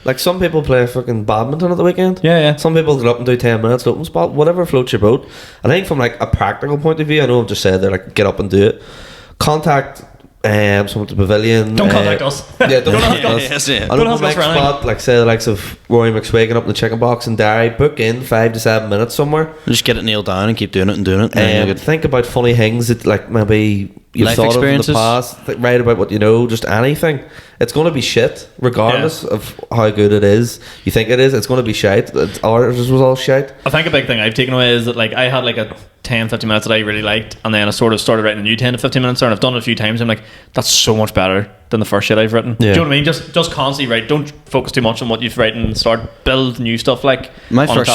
like, some people play fucking badminton at the weekend. Some people get up and do 10 minutes open spot, whatever floats your boat. I think from like a practical point of view, I know I've just said that, like, get up and do it. Contact someone at the pavilion. Don't contact us. Yeah, don't contact us. I don't have a spot, like, say the likes of Rory McSwagan up in the chicken box in Derry. Book in 5 to 7 minutes somewhere. Just get it nailed down and keep doing it and doing it. Think about funny things that, like, maybe you've life thought of in the experiences. past. Write about what you know. Just anything. It's going to be shit, regardless of how good it is. You think it is, it's going to be shite. Ours was all shite. I think a big thing I've taken away is that, like, I had like a 10-15 minutes that I really liked, and then I sort of started writing a new 10 to 15 minutes there, and I've done it a few times. I'm like, that's so much better than the first shit I've written. Do you know what I mean? Just constantly write. Don't focus too much on what you've written, and start build new stuff. Like, my first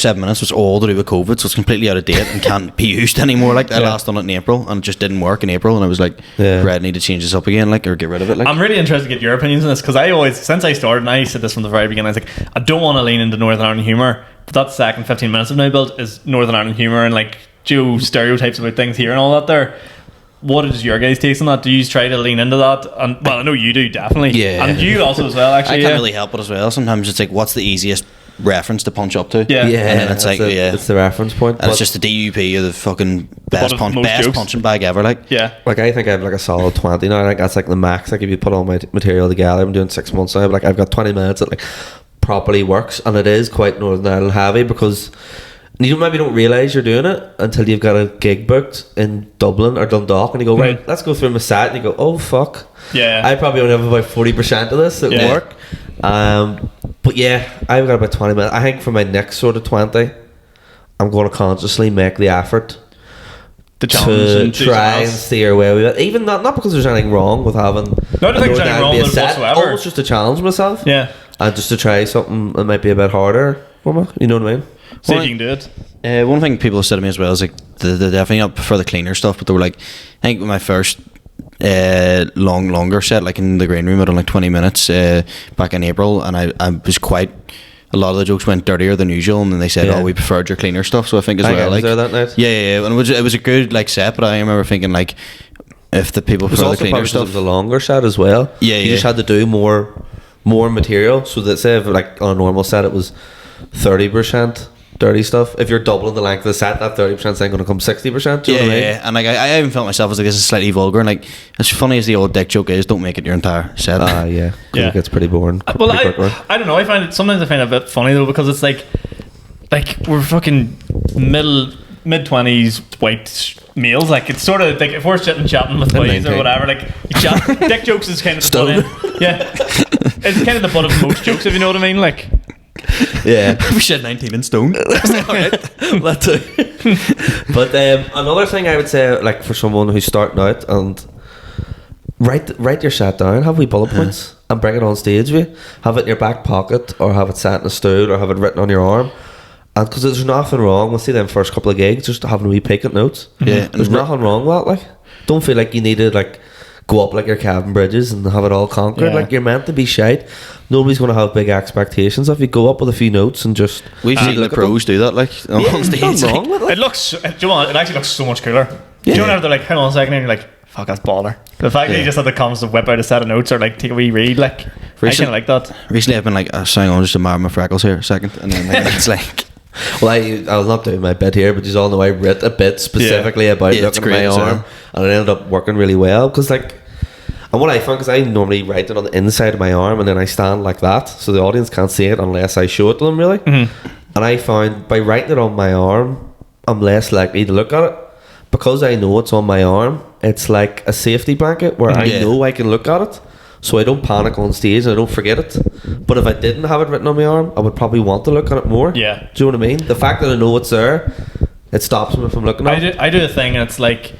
7 minutes was all to do with COVID, so it's completely out of date and can't be used anymore. Like, I last done it in April, and it just didn't work in April, and I was like, right, I need to change this up again, like, or get rid of it. Like, I'm really interested to get your opinions on this, because I always, since I started, and I said this from the very beginning, I was like, I don't want to lean into Northern Ireland humour, but that second 15 minutes I've now built is Northern Ireland humour and like Joe stereotypes about things here and all that there. What is your guys' taste on that? Do you try to lean into that? And, well, I know you do, definitely. And you also as well, actually. I can't really help it as well. Sometimes it's like, what's the easiest reference to punch up to? And then it's like, it's the reference point. And it's just the DUP or the fucking best punching bag ever. Like, like, I think I have like a solid 20 now. Like, that's like the max. Like, if you put all my material together, I'm doing 6 months now, but like, I've got 20 minutes that like properly works, and it is quite Northern Ireland heavy, because you maybe don't realise you're doing it until you've got a gig booked in Dublin or Dundalk, and you go, right, let's go through my set, and you go, oh fuck, I probably only have about 40% of this at work. But yeah, I've got about 20 minutes. I think for my next sort of 20, I'm going to consciously make the effort to try and steer away with it. Even not because there's anything wrong with having no, I don't think there's anything wrong with it whatsoever. Almost just to challenge myself. And just to try something that might be a bit harder for me. You know what I mean? See if you can do it. One thing people have said to me as well is like, they definitely up for the cleaner stuff, but they were like, I think my first longer set, like in the green room, I done like 20 minutes back in April, and I was quite, a lot of the jokes went dirtier than usual, and then they said, oh, we preferred your cleaner stuff. So I think as well, like, was there that night? And it was a good like set, but I remember thinking like, if the people prefer the cleaner stuff, it was a longer set as well. You just had to do more material, so that say if like on a normal set it was 30% dirty stuff, if you're doubling the length of the set, that 30% is then going to come 60%. Do you know what I mean? And like, I even felt myself as like, this is slightly vulgar, and like, as funny as the old dick joke is, don't make it your entire set. It gets pretty boring. Well, I don't know, I find it a bit funny though, because it's like we're fucking mid-20s white males. Like, it's sort of like if we're sitting chatting with boys or whatever, like, dick jokes is kind of the butt end. It's kind of the butt of most jokes, if you know what I mean. Like, we said 19 in stone. That too. But another thing I would say, like, for someone who's starting out, and write your set down, have wee bullet points, and bring it on stage with you. Have it in your back pocket, or have it sat in a stool, or have it written on your arm. And because there's nothing wrong with, see, them first couple of gigs, just having a wee peek at notes. There's nothing wrong with that. Like, don't feel like you need to like go up like your Kevin Bridges and have it all conquered. Like, you're meant to be shite. Nobody's going to have big expectations. If you go up with a few notes and just, we've seen the pros do that. Like, on stage, wrong with it. It looks. Do you know what? It actually looks so much cooler. Do you know whenever they're like, hang on a second, and you're like, fuck, that's baller. The fact that you just had the comments to whip out a set of notes or like take a wee read, like, I kind of like that. Recently, I've been like, hang on, just to mar my freckles here a second, and then like, it's like. Well, I'll not do my bit here, but you all know I wrote a bit specifically about looking at my arm, and it ended up working really well, because like, And what I found, because I normally write it on the inside of my arm and then I stand like that, so the audience can't see it unless I show it to them, really. And I found by writing it on my arm, I'm less likely to look at it. Because I know it's on my arm, it's like a safety blanket where I know I can look at it. So I don't panic on stage and I don't forget it. But if I didn't have it written on my arm, I would probably want to look at it more. Yeah. Do you know what I mean? The fact that I know it's there, it stops me from looking at it. I do a thing, and it's like,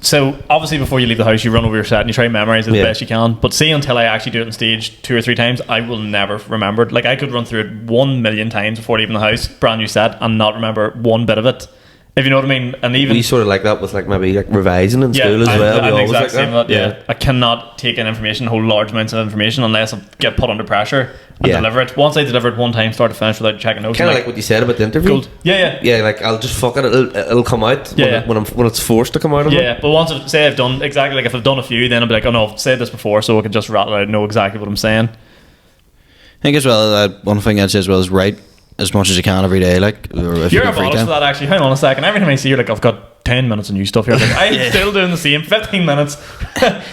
so obviously before you leave the house, you run over your set and you try to memorize it as best you can. But see, until I actually do it on stage 2 or 3 times, I will never remember it. Like, I could run through it 1 million times before leaving the house, brand new set, and not remember one bit of it. If you know what I mean. And even we sort of like that with like maybe like revising in school as well. I'm We the always exact like same that. with that. I cannot take in information, hold large amounts of information, unless I get put under pressure and deliver it. Once I deliver it one time, start to finish without checking notes. Kind of like what you said about the interview. Gold. Yeah. Like I'll just fuck it. It'll come out when it's forced to come out. But once I've done exactly, like if I've done a few, then I'll be like, oh no, I've said this before, so I can just rattle it out and know exactly what I'm saying. I think as well, one thing I'd say as well is write as much as you can every day. Like, or if You're you a got free bonus time. for that, actually. Hang on a second. Every time I see you, like, I've got 10 minutes of new stuff here. Like, I'm still doing the same 15 minutes.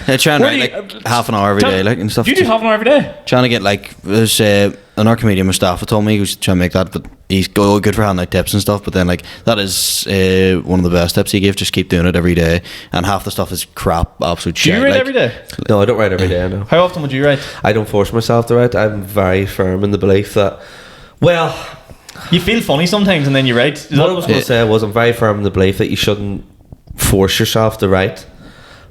I try and write like half an hour every day, like, and stuff. Do you do half an hour every day? Trying to get like, there's another comedian Mustafa told me he was trying to make that, but he's good for handing out tips and stuff. But then like that is one of the best tips he gave. Just keep doing it every day, and half the stuff is crap, absolute shit. Do you write like, every day? No, I don't write every day. No. How often would you write? I don't force myself to write. I'm very firm in the belief that, well, you feel funny sometimes and then you write. what I was going to say was I'm very firm in the belief that you shouldn't force yourself to write,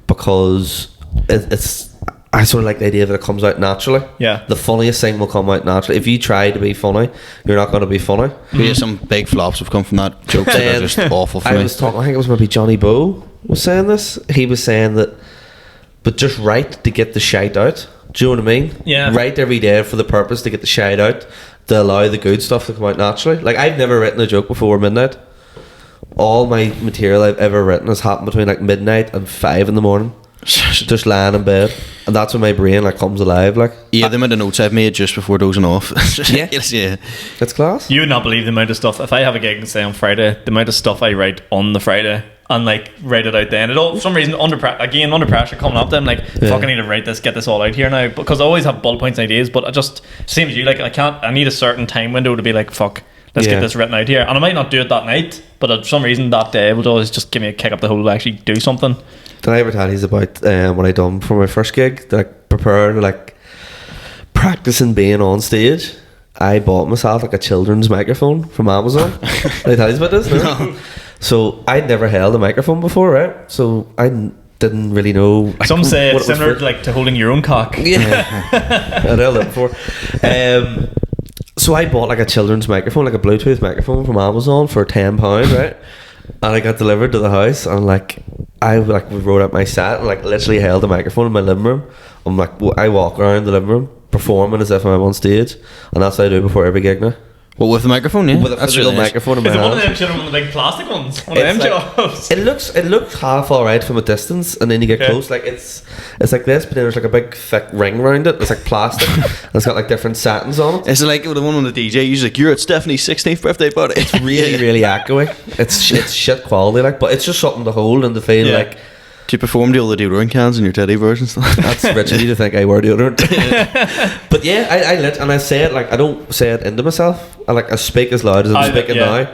because it's I sort of like the idea that it comes out naturally. Yeah. The funniest thing will come out naturally. If you try to be funny, you're not going to be funny. Yeah, some big flops have come from that. Jokes that are just awful for I me. was talking, I think it was maybe Johnny Bowe was saying this. He was saying that, but just write to get the shite out. Do you know what I mean? Yeah. Write every day for the purpose to get the shite out, to allow the good stuff to come out naturally. Like, I've never written a joke before midnight. All my material I've ever written has happened between like midnight and 5 in the morning. Just lying in bed, and that's when my brain like comes alive. Like, the amount of notes I've made just before dozing off. Yeah. Yeah. It's class. You would not believe the amount of stuff. If I have a gig, say on Friday, the amount of stuff I write on the Friday and like write it out then. It all, for some reason, under pressure coming up, then I'm like, fuck, I need to write this, get this all out here now, because I always have bullet points and ideas, but I just, same as you, like, I need a certain time window to be like, fuck, let's get this written out here. And I might not do it that night, but for some reason that day would always just give me a kick up the hole to actually do something. Did I ever tell you about what I done for my first gig? That I prepared, like, practicing being on stage. I bought myself like a children's microphone from Amazon. Did I tell you about this? No. So I'd never held a microphone before, right? So I didn't really know. Like, some say what it's it was similar for. like to holding your own cock. Yeah, I'd held it before. So I bought like a children's microphone, like a Bluetooth microphone from Amazon for £10, right? And I got delivered to the house, and like I like wrote out my set and like literally held the microphone in my living room. I'm like, I walk around the living room performing as if I'm on stage, and that's what I do before every gig now. Well, with the microphone, yeah. With a physical microphone in my Is it one of hand. them children with the big plastic ones? One of them jobs? It looks half alright from a distance, and then you get close, like it's like this, but then there's like a big thick ring around it. It's like plastic, and it's got like different satins on it. It's like the one on the DJ. He's like, "You're at Stephanie's 16th birthday party." It's really echoey. It's shit quality, like, but it's just something to hold and to feel like. Do you perform to all the deodorant cans in your teddy bears and stuff? That's rich of you to think I wear deodorant. But yeah, I say it like I don't say it into myself. I speak as loud as I'm speaking now.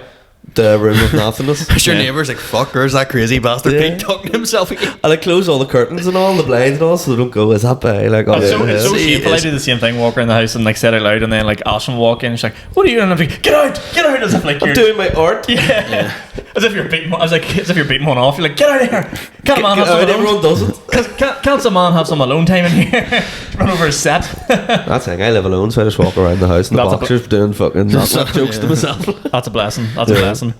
The room of nothingness. Your neighbour's like, "Fuck, where's that crazy bastard Pete talking to himself again?" And I close all the curtains and all the blinds and all, so they don't go, "Is that bad?" Like, It's so shameful. I do the same thing, walk around the house and like say it out loud, and then like Ashton will walk in and she's like, "What are you doing?" And I'm like, get out, as if like you're doing my art. Yeah. As if you're beating as if you're beating one off. You're like, get out of here. Can't a man have some alone? Everyone does it. Can't some man have some alone time in here? Run over his set. That's the thing, I live alone, so I just walk around the house in the That's a boxers doing fucking jokes to myself. That's a blessing. That's a blessing.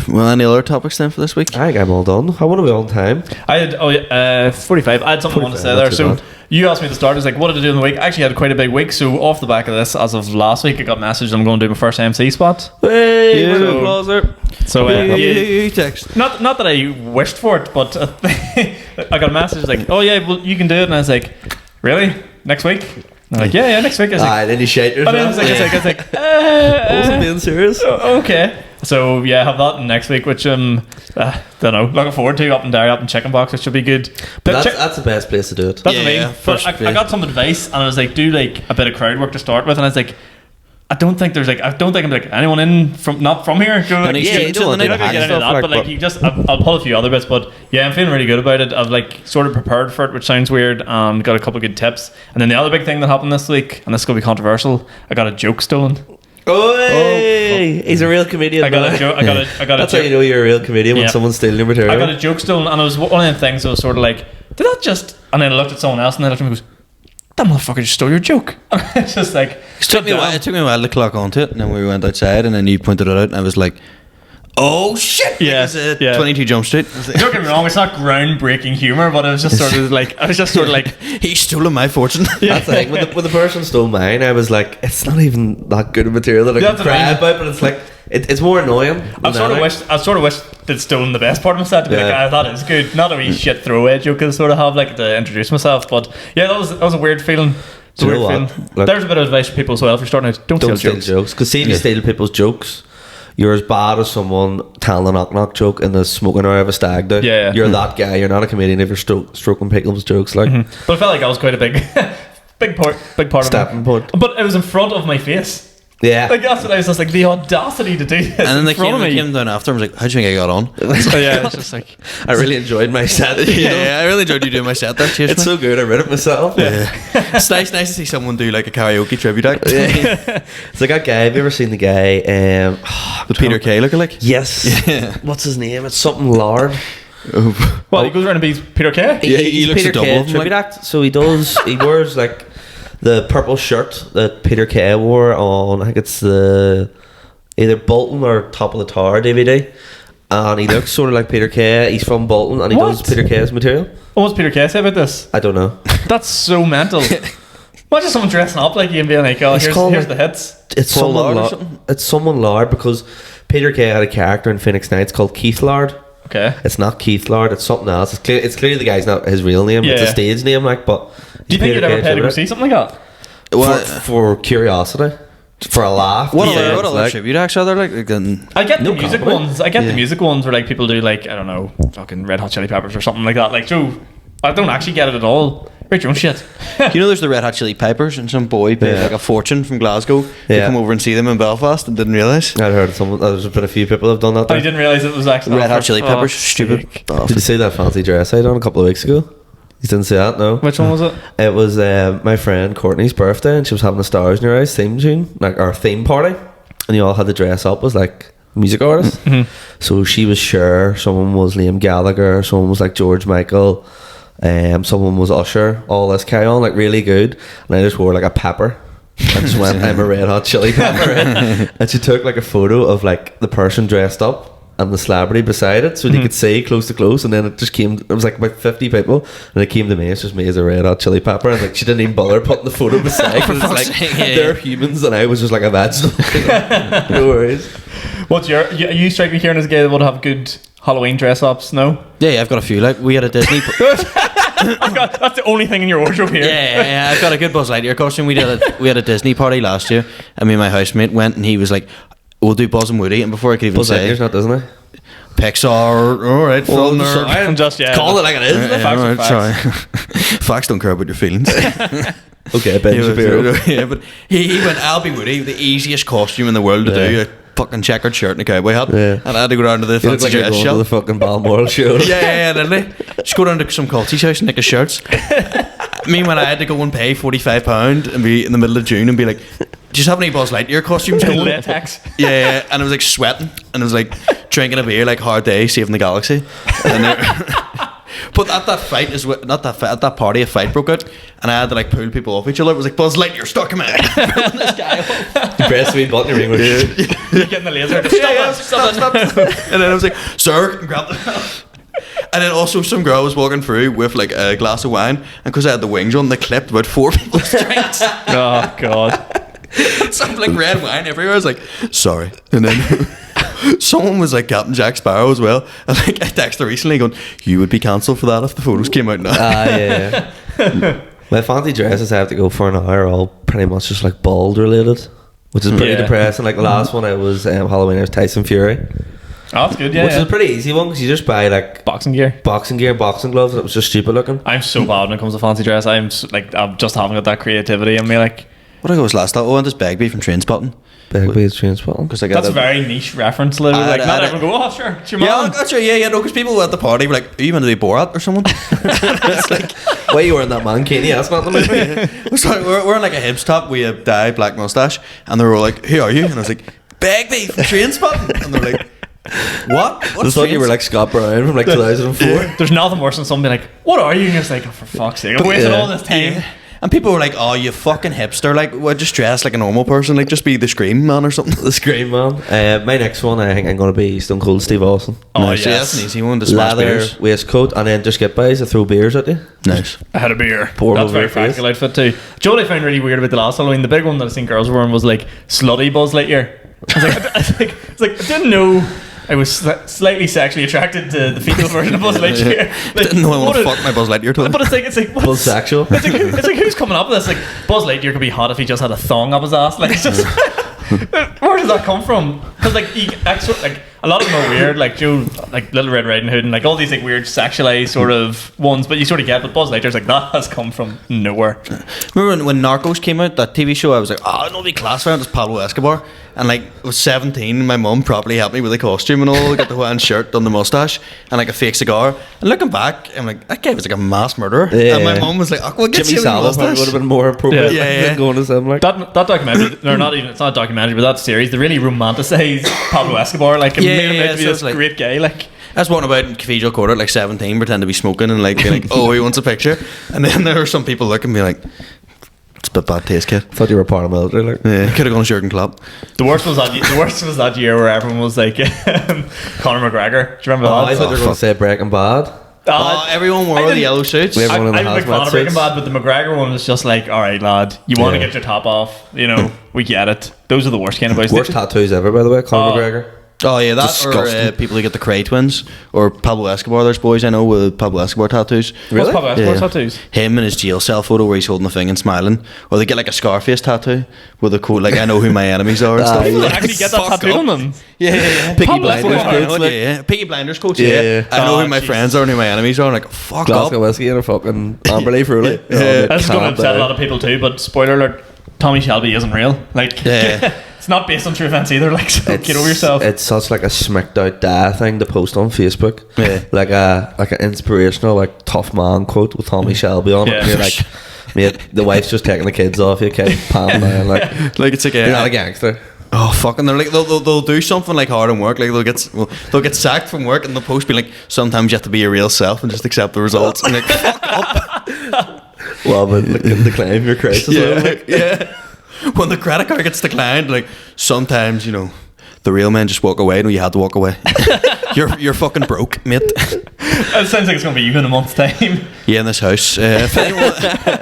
Well, any other topics then for this week? I think I'm all done. How want to be on time? I had 45. I had something I wanted to say 45, there. not too So bad. you asked me to start. I was like, what did I do in the week? I actually had quite a big week. So off the back of this, as of last week, I got messaged I'm going to do my first MC spot. Hey, Yeah. round of applause there. So You text. not that I wished for it, but I got a message like, oh yeah, well you can do it, and I was like, really? Next week? And I'm like, yeah, next week. I was like, Then you shite and then I yourself. was like, I wasn't being serious. okay. So yeah, have that next week, which don't know, looking forward to. Up in Derry, up in Chicken Box, it should be good. But that's the best place to do it. That's what I mean. I got some advice, and I was like, do like a bit of crowd work to start with, and I was like, I don't think I'm like anyone in from not from here. Go, And yeah, you don't want to get into that, but like you just I'll pull a few other bits. But yeah, I'm feeling really good about it. I've like sort of prepared for it, which sounds weird, and got a couple of good tips. And then the other big thing that happened this week, and this is gonna be controversial, I got a joke stolen. He's a real comedian. I got a joke. That's how you know you're a real comedian when someone's stealing your material. I got a joke stolen, and it was one of the things that was sort of like, did that just? And then I looked at someone else, and then I looked at him and goes, that motherfucker just stole your joke. It's just like it took me a while to clock onto it, and then we went outside, and then you pointed it out, and I was like, "Oh shit!" Yeah, 22 Jump Street. Don't get me wrong; it's not groundbreaking humor, but it was just sort of like, he's stolen my fortune. Yeah. That's like when the person stole mine, I was like, it's not even that good of material that I can cry about, but it's like it's more annoying. I sort of wish they'd stolen the best part of myself to be like, that is good. Not a wee shit throwaway joke I sort of have like to introduce myself, but yeah, that was a weird feeling. Do you know what? Look, there's a bit of advice for people as well if you're starting out. Don't steal jokes. Because see, if you steal people's jokes, you're as bad as someone telling a knock joke in the smoking area of a stag do. Yeah. You're that guy. You're not a comedian if you're stroking people's jokes. Like, But I felt like I was quite a big part stepping point. But it was in front of my face. Yeah. Like that's what I was just like, the audacity to do this. And then they me. came down after. I was like, "How'd you think I got on?" So yeah, it's just like I really enjoyed my set. Yeah, I really enjoyed you doing my set there. Cheers, it's man. so good. I read it myself. Yeah. It's nice to see someone do like a karaoke tribute act. Yeah. It's like that guy. Have you ever seen the guy? The Peter Kay lookalike. Yes. Yeah. What's his name? It's something Lard. Well, he goes around and beats Peter Kay. Yeah, he looks Peter a double Kay of him, tribute like. act. So he wears like the purple shirt that Peter Kay wore on, I think it's the either Bolton or Top of the Tower DVD, and he looks sort of like Peter Kay. He's from Bolton, and he does Peter Kay's material. What's Peter Kay say about this? I don't know. That's so mental. Imagine someone dressing up like you and being like, "Oh, here's the hits." It's Paul someone Lard or Lard. something? It's someone Lard because Peter Kay had a character in Phoenix Nights called Keith Lard. Okay. It's not Keith Lard. It's something else. It's clearly the guy's not his real name. Yeah. It's a stage name, like. But Do you think you'd ever pay to go see something like that? for curiosity, for a laugh? What Yeah, other like, tribute acts are there? Like I get No the music comedy. ones. I get the music ones where like people do like, I don't know, fucking Red Hot Chili Peppers or something like that. Like, Joe, I don't actually get it at all. Write your own shit. you know, there's the Red Hot Chili Peppers, and some boy paid like a fortune from Glasgow to come over and see them in Belfast and didn't realise. I'd heard of someone. There's been a few people have done that. I didn't realise it was actually Red Hot Chili Peppers, stupid. Did you see that fancy dress I had on a couple of weeks ago? You didn't see that, no? Which one was it? It was my friend Courtney's birthday, and she was having a Stars in Your Eyes theme tune, like our theme party, and you all had to dress up as like music artists. So she was Cher, someone was Liam Gallagher, someone was like George Michael, someone was Usher. All this carry on, like really good. And I just wore like a pepper. I just went, I'm a Red Hot Chili Pepper. And she took like a photo of like the person dressed up and the celebrity beside it, so you could see close to close, and then it just came. It was like about 50 people, and it came to me. It's just me as a Red Hot Chili Pepper, and like she didn't even bother putting the photo beside. Cause it's like they're humans, and I was just like a vegetable. No worries. What's you strike me here as a guy that would have good Halloween dress ups? No. Yeah, I've got a few. Like we had a Disney. That's the only thing in your wardrobe here. Yeah, I've got a good Buzz Lightyear costume. We had a Disney party last year, and me and my housemate went, and he was like, "We'll do Buzz and Woody," and before I could even Buzz say, Lightyear's not, doesn't it? Pixar, all right, Well, film nerd. I'm just Call it like it is. Facts are Sorry. Facts don't care about your feelings. Okay, Ben Shapiro. Yeah, but he went, "I'll be Woody," the easiest costume in the world to do. A fucking checkered shirt and a cowboy hat. Yeah. And I had to go down to the You look fancy like you're dress going to shop. the fucking Balmoral show. Yeah, didn't he? Just go down to some culty's house and nick his shirts. Meanwhile, I had to go and pay £45 and be in the middle of June and be like, "Do you have any Buzz Lightyear costumes going?" Latex. Yeah, and I was like sweating, and I was like drinking a beer, like Hard Day, Saving the Galaxy. But at that fight at that party, a fight broke out, and I had to like pull people off each other. It was like, "Buzz Lightyear, stuck him in." This guy off. You press the button, you're You're getting the laser. Stop. And then I was like, "Sir," and grabbed the. And then also some girl was walking through with like a glass of wine, and because I had the wings on, they clipped about 4 people's drinks. Oh God. Some like red wine everywhere. I was like, "Sorry." And then someone was like Captain Jack Sparrow as well. And like I texted her recently going, "You would be cancelled for that if the photos came out now." Yeah. My fancy dresses I have to go for an hour are all pretty much just like bald related. which is pretty Yeah. depressing. Like the last one, I was Halloween. I was Tyson Fury, Oh, that's good. Yeah, which yeah. is a pretty easy one because you just buy like Boxing gear. boxing gear, boxing gloves. It was just stupid looking. I'm so bad when it comes to fancy dress. I'm just haven't got that creativity in me. Like, What did I go was last? Oh, and this Bagby from Trainspotting. Bagby's Trainspotting. Because I got that's a the, very niche reference. Literally, like, not everyone go, oh, sure, it's your yeah, mom. that's right. Yeah, no, because people at the party were like, "Are you meant to be Borat or someone?" It's like, Why you wearing that man Katie? That's not the movie. it's like we're in like a hipster top. We have dyed black mustache, and they were all like, "Who are you?" And I was like, "Bagby from Trainspotting," and they're like, "What?" I thought you were like Scott Brown from like 2004. There's nothing worse than somebody like, what are you? And you're just like, oh, for fuck's sake, I've wasted all this time. Yeah. And people were like, "Oh, you fucking hipster! Like, well, just dress like a normal person. Like, just be the Scream Man or something." The Scream Man. My next one, I think I'm going to be Stone Cold Steve Austin. Oh, Nice. Yeah, yes. that's an easy one to smash Leather beers. waistcoat, and then just get buys to throw beers at you. Nice. I had a beer. Pour That's over very your face. practical outfit too. Do you know what I found really weird about the last Halloween? The big one that I seen girls wearing was like slutty Buzz Lightyear. I didn't know I was slightly sexually attracted to the female version of Buzz Lightyear. Like, Didn't know I want what to a- fuck my Buzz Lightyear to him. But it's like what's- Buzz sexual. it's like who's coming up with this? Like Buzz Lightyear could be hot if he just had a thong up his ass. Like it's just where does that come from? Because like a lot of them are weird, like Joe, like Little Red Riding Hood, and like all these like weird sexualized sort of ones. But you sort of get, but Buzz Lightyear's like that has come from nowhere. Remember when Narcos came out, that TV show? I was like, "Oh, it'll be class around as Pablo Escobar." And like, I was 17, and my mum properly helped me with the costume and all. Got the Hawaiian shirt, done the mustache, and like a fake cigar. And looking back, I'm like, that guy was like a mass murderer. Yeah. And my mum was like, "Oh, well, get Jimmy you a Savile mustache." would have been more appropriate Yeah. than going to something like That documentary, or not even, it's not a documentary, but that series, they really romanticize Pablo Escobar, like, and Yeah, made him yeah, out to be so this it's like- great guy, like. I was walking about in Cathedral Court at like 17, pretend to be smoking and like, be like, "Oh, he wants a picture." And then there were some people looking at me like, "It's a bit bad taste, kid." thought you were part of military. Like. Yeah, could have gone to Jurgen Klopp. The worst was that year where everyone was like, Conor McGregor. Do you remember Oh, I that? thought you were going to say Breaking Bad. Oh, everyone I wore the didn't- yellow suits. We have- Everyone in I'm the a big fan hazmat of Breaking suits. Bad, but the McGregor one was just like, all right, lad, you want to Yeah. get your top off, you know, we get it. Those are the worst kind of boys. Worst tattoos ever, by the way. Conor Oh. McGregor. Oh yeah, that Disgusting. or people who get the Cray twins or Pablo Escobar. There's boys I know with Pablo Escobar tattoos. What's Really? Pablo Escobar's Yeah. tattoos? Him and his jail cell photo where he's holding the thing and smiling, or they get like a Scarface tattoo with a quote like "I know who my enemies are" and stuff. People yeah. actually get that Fuck tattoo up. on them. Yeah. Picky Pablo Blinders Escobar. quotes, like, Yeah. Piggy Blinders quotes. Yeah. Yeah. I know Oh, who my Jesus. friends are and who my enemies are. And like, fuck Glasgow up. whiskey and a fucking Amberley Fruity. That's going to upset a lot of people too, but spoiler alert, Tommy Shelby isn't real. Like, Yeah. it's not based on true events either. Like, so get over yourself. It's such like a smacked out dad thing to post on Facebook. Yeah. Like an inspirational, like tough man quote with Tommy Shelby on it. Yeah. And you're like, mate, the wife's just taking the kids off you, kid. Palm down, like Like it's like you're not a gangster. oh fucking they're like they'll do something like hard and work like they'll get sacked from work and they'll post be like sometimes you have to be your real self and just accept the results and like fuck up. Well, but decline your crisis. Like, Yeah. When the credit card gets declined, like sometimes you know the real men just walk away. No, you had to walk away. you're fucking broke, mate. It sounds like it's going to be you in a month's time. Yeah, in this house. If anyone,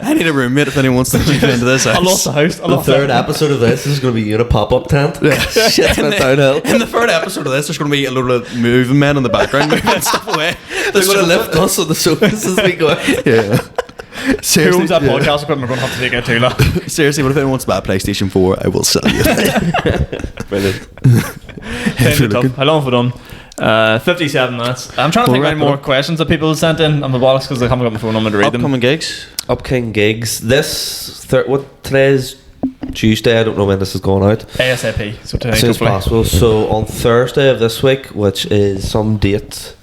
I need a roommate if anyone wants to move into this house. I lost the house. I the lost third everything. episode of this is going to be you in a pop-up tent. Shit's went downhill. In the third episode of this, there's going to be a load of moving men in the background moving stuff away. They're going to lift us on the sofas as we go. Yeah. Who Seriously, owns that podcast equipment? We're going to have to take it too, lad. seriously, what if anyone wants to buy a PlayStation 4? I will sell you. Brilliant. Time to tough. How long have we done? 57 minutes. I'm trying to think of any more questions that people sent in on the bollocks because I haven't got my phone number to read them. Upcoming gigs. Upcoming gigs. Today's Tuesday. I don't know when this is going out. ASAP. So today, As soon as hopefully. possible. So on Thursday of this week, which is some date,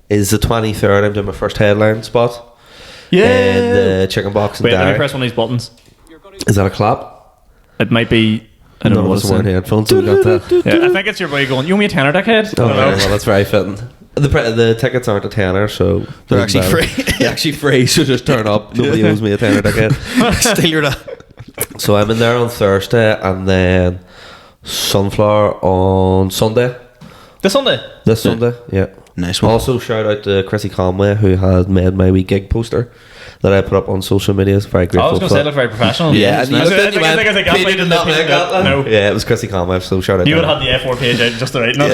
is the 23rd. I'm doing my first headline spot. Yeah. In the Chicken Box in Wait, let me Derry. press one of these buttons. Is that a clap? It might be. I don't know what it's wearing saying. headphones, so we got that. Yeah, I think it's your boy going, you owe me a tenner, dickhead? Oh, I don't know. well, that's very fitting. The tickets aren't a tenner, so They're actually free. They're actually free, so just turn up. Nobody owes me a tenner ticket. Steal your So I'm in there on Thursday, and then Sunflower on Sunday. This Sunday? This Sunday, yeah. Nice one. Also, shout out to Chrissy Conway, who had made my wee gig poster that I put up on social media. It's very I grateful was going to for say that. it looked very professional. Yeah, and you looked at it, you went, "Pete, "Pete, did not make that." No. Yeah, it was Chrissy Conway, so shout out You to would her. have had the A4 page out just to write. No,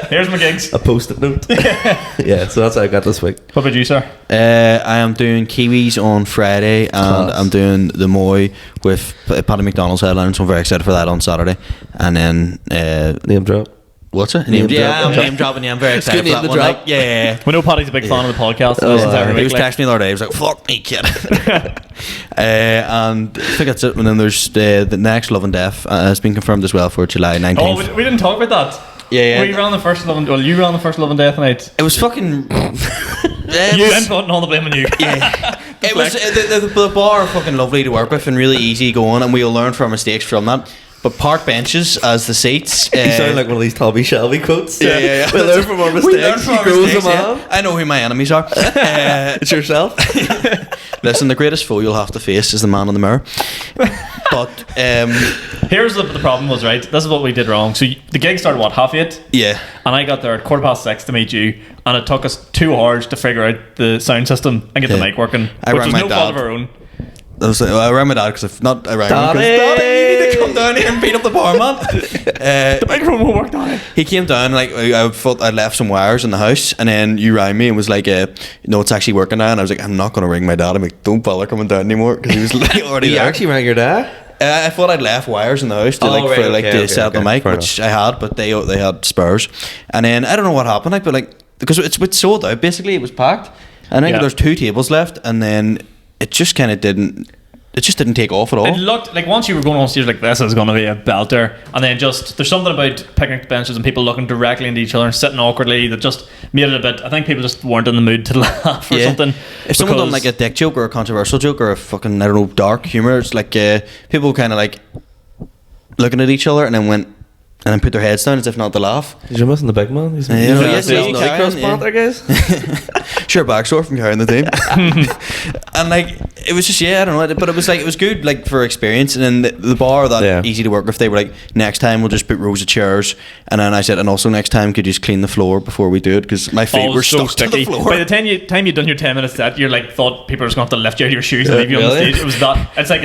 here's my gigs. A post-it note. Yeah, so that's how I got this week. What about you, sir? I am doing Kiwis on Friday, and Class. I'm doing the Moy with Paddy McDonald's headline, so I'm very excited for that on Saturday. And then Name drop. what's it? Name Yeah, drop. I'm name dropping you. I'm very excited for name that to one. drop. Like, yeah. We know Paddy's a big fan of the podcast. Oh, listens every He week, was like. texting me the other day. He was like, "Fuck me, kid." And I think that's it. And then there's the next Love and Death has been confirmed as well for July 19th. Oh, we didn't talk about that. Yeah. We ran the first Love and... Well, you ran the first Love and Death night. It was fucking. You and putting all the blame on you. Yeah. It was the bar are fucking lovely to work with and really easy going, and we'll learn from our mistakes from that. But park benches as the seats. You sound like one of these Tommy Shelby quotes. Yeah. We learn from our mistakes. We learn from our grows mistakes, a yeah. man. I know who my enemies are. It's yourself. Listen, the greatest foe you'll have to face is the man in the mirror. But Here's the problem was, right? This is what we did wrong. So the gig started, what, 8:30? yeah, And I got there at 6:15 to meet you, and it took us 2 hours to figure out the sound system and get the Yeah. mic working, I which rang was my no fault of dad. our own. I rang my dad because if not, I rang him because Daddy! Daddy, you need to come down here and beat up the bar, man. The microphone won't work, Danny. He came down, like I thought I'd left some wires in the house, and then you rang me and was like, "No, it's actually working now." And I was like, "I'm not going to ring my dad." I'm like, "Don't bother coming down anymore," because he was like, already You there. actually rang your dad? I thought I'd left wires in the house to Oh, right, okay, set up the okay, mic, fair which I had, but they had spares. And then I don't know what happened, like, but like because it's sold out. Basically, it was packed. I think Yeah. there's 2 tables left, and then it just kind of didn't. It just didn't take off at all. It looked like once you were going on stage like this is going to be a belter, and then just there's something about picnic benches and people looking directly into each other and sitting awkwardly that just made it a bit. I think people just weren't in the mood to laugh or something. If someone done because- like a dick joke or a controversial joke or a fucking, I don't know, dark humor, it's like people kind of like looking at each other and then put their heads down as if not to laugh. You're missing the big man. He's Yeah, he's yes, he's yeah, not Ciaran, cross yeah. panther, guys. Sure, backstore from carrying the team. And like it was just I don't know, but it was good like for experience. And then the bar that Yeah. easy to work with. They were like, next time we'll just put rows of chairs. And then I said, and also next time could you just clean the floor before we do it because my feet Oh, were so stuck sticky. to the floor. By the time you'd done your 10 minutes set, you're like thought people were just going to have to lift you out of your shoes and leave you on the Really? stage. It was that. It's like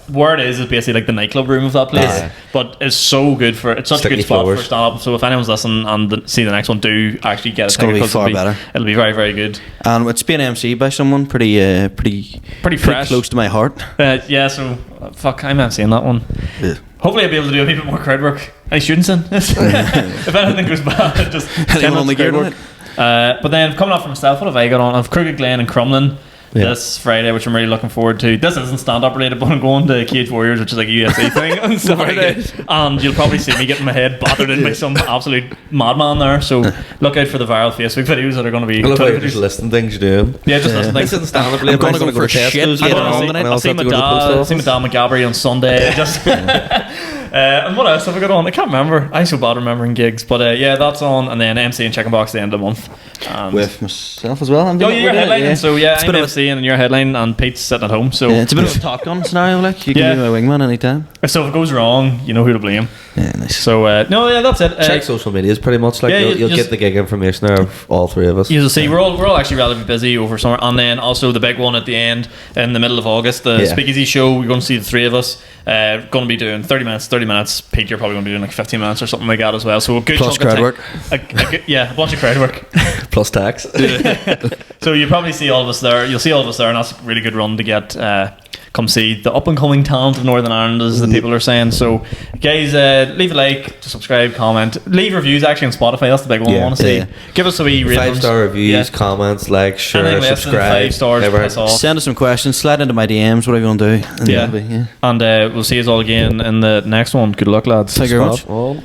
where it is basically like the nightclub room of that place, Yeah. but it's so good for it's such a Sticky good spot floors. for stand up. So if anyone's listening and see the next one, do actually get It's a gonna ticket be 'cause far better. It'll be very very good. And it's being MC by someone pretty Fresh. close to my heart. Yeah. So fuck, I'm not seeing that one. Yeah. Hopefully I'll be able to do a wee bit more crowd work. Any students in? If anything goes bad, just 10 Anyone on the minutes crowd gear work. But then coming up for myself, what have I got on? I've Crooked Glen and Crumlin this Friday, which I'm really looking forward to. This isn't stand-up related, but I'm going to Cage Warriors, which is like a UFC thing on Saturday. And you'll probably see me getting my head battered in by some absolute madman there. So look out for the viral Facebook videos that are going to be... I love how you're videos. just listing things you're doing. Yeah, just listen to This things. isn't stand-up. I'm gonna go for shit Tesco's later later on on, tonight. and I I'll also see have my to go to the post dad, office. see my dad McGabry on Sunday. Just and what else have I got on? I can't remember. I'm so bad remembering gigs, but yeah, that's on. And then MC and Chicken Box at the end of the month. And With myself as well. I'm oh, doing it you're with it, headlining. So yeah, It's a I'm bit of a- MC and you're headlining, and Pete's sitting at home. So it's a bit of a Top Gun scenario, like you can Yeah. be my wingman anytime. so if it goes wrong, you know who to blame. Yeah, nice. So no, yeah, that's it. Check social medias pretty much. Like yeah, you'll just- get the gig information there of all three of us. You'll see, we're all actually relatively busy over summer, and then also the big one at the end in the middle of August, the Yeah. Speakeasy show. We're going to see the three of us. Going to be doing 30 minutes. Pete, you're probably going to be doing like 15 minutes or something like that as well. So a good Plus chunk of crowd time- work. yeah, a bunch of crowd work. Plus tax. So you probably see all of us there. You'll see all of us there, and that's a really good run to get. Come see the up and coming talent of Northern Ireland, as the people are saying. So, guys, leave a like, subscribe, comment, leave reviews. Actually, on Spotify, that's the big one I Yeah. want to see. Yeah. Give us a wee rating. 5-star reviews, comments, like, share, Anything less than subscribe. 5 stars, everything. piss off. Send us some questions. Slide into my DMs. Whatever you want to do. And Yeah. that'll be- And we'll see you all again in the next one. Good luck, lads. Thank you very much. Spot on.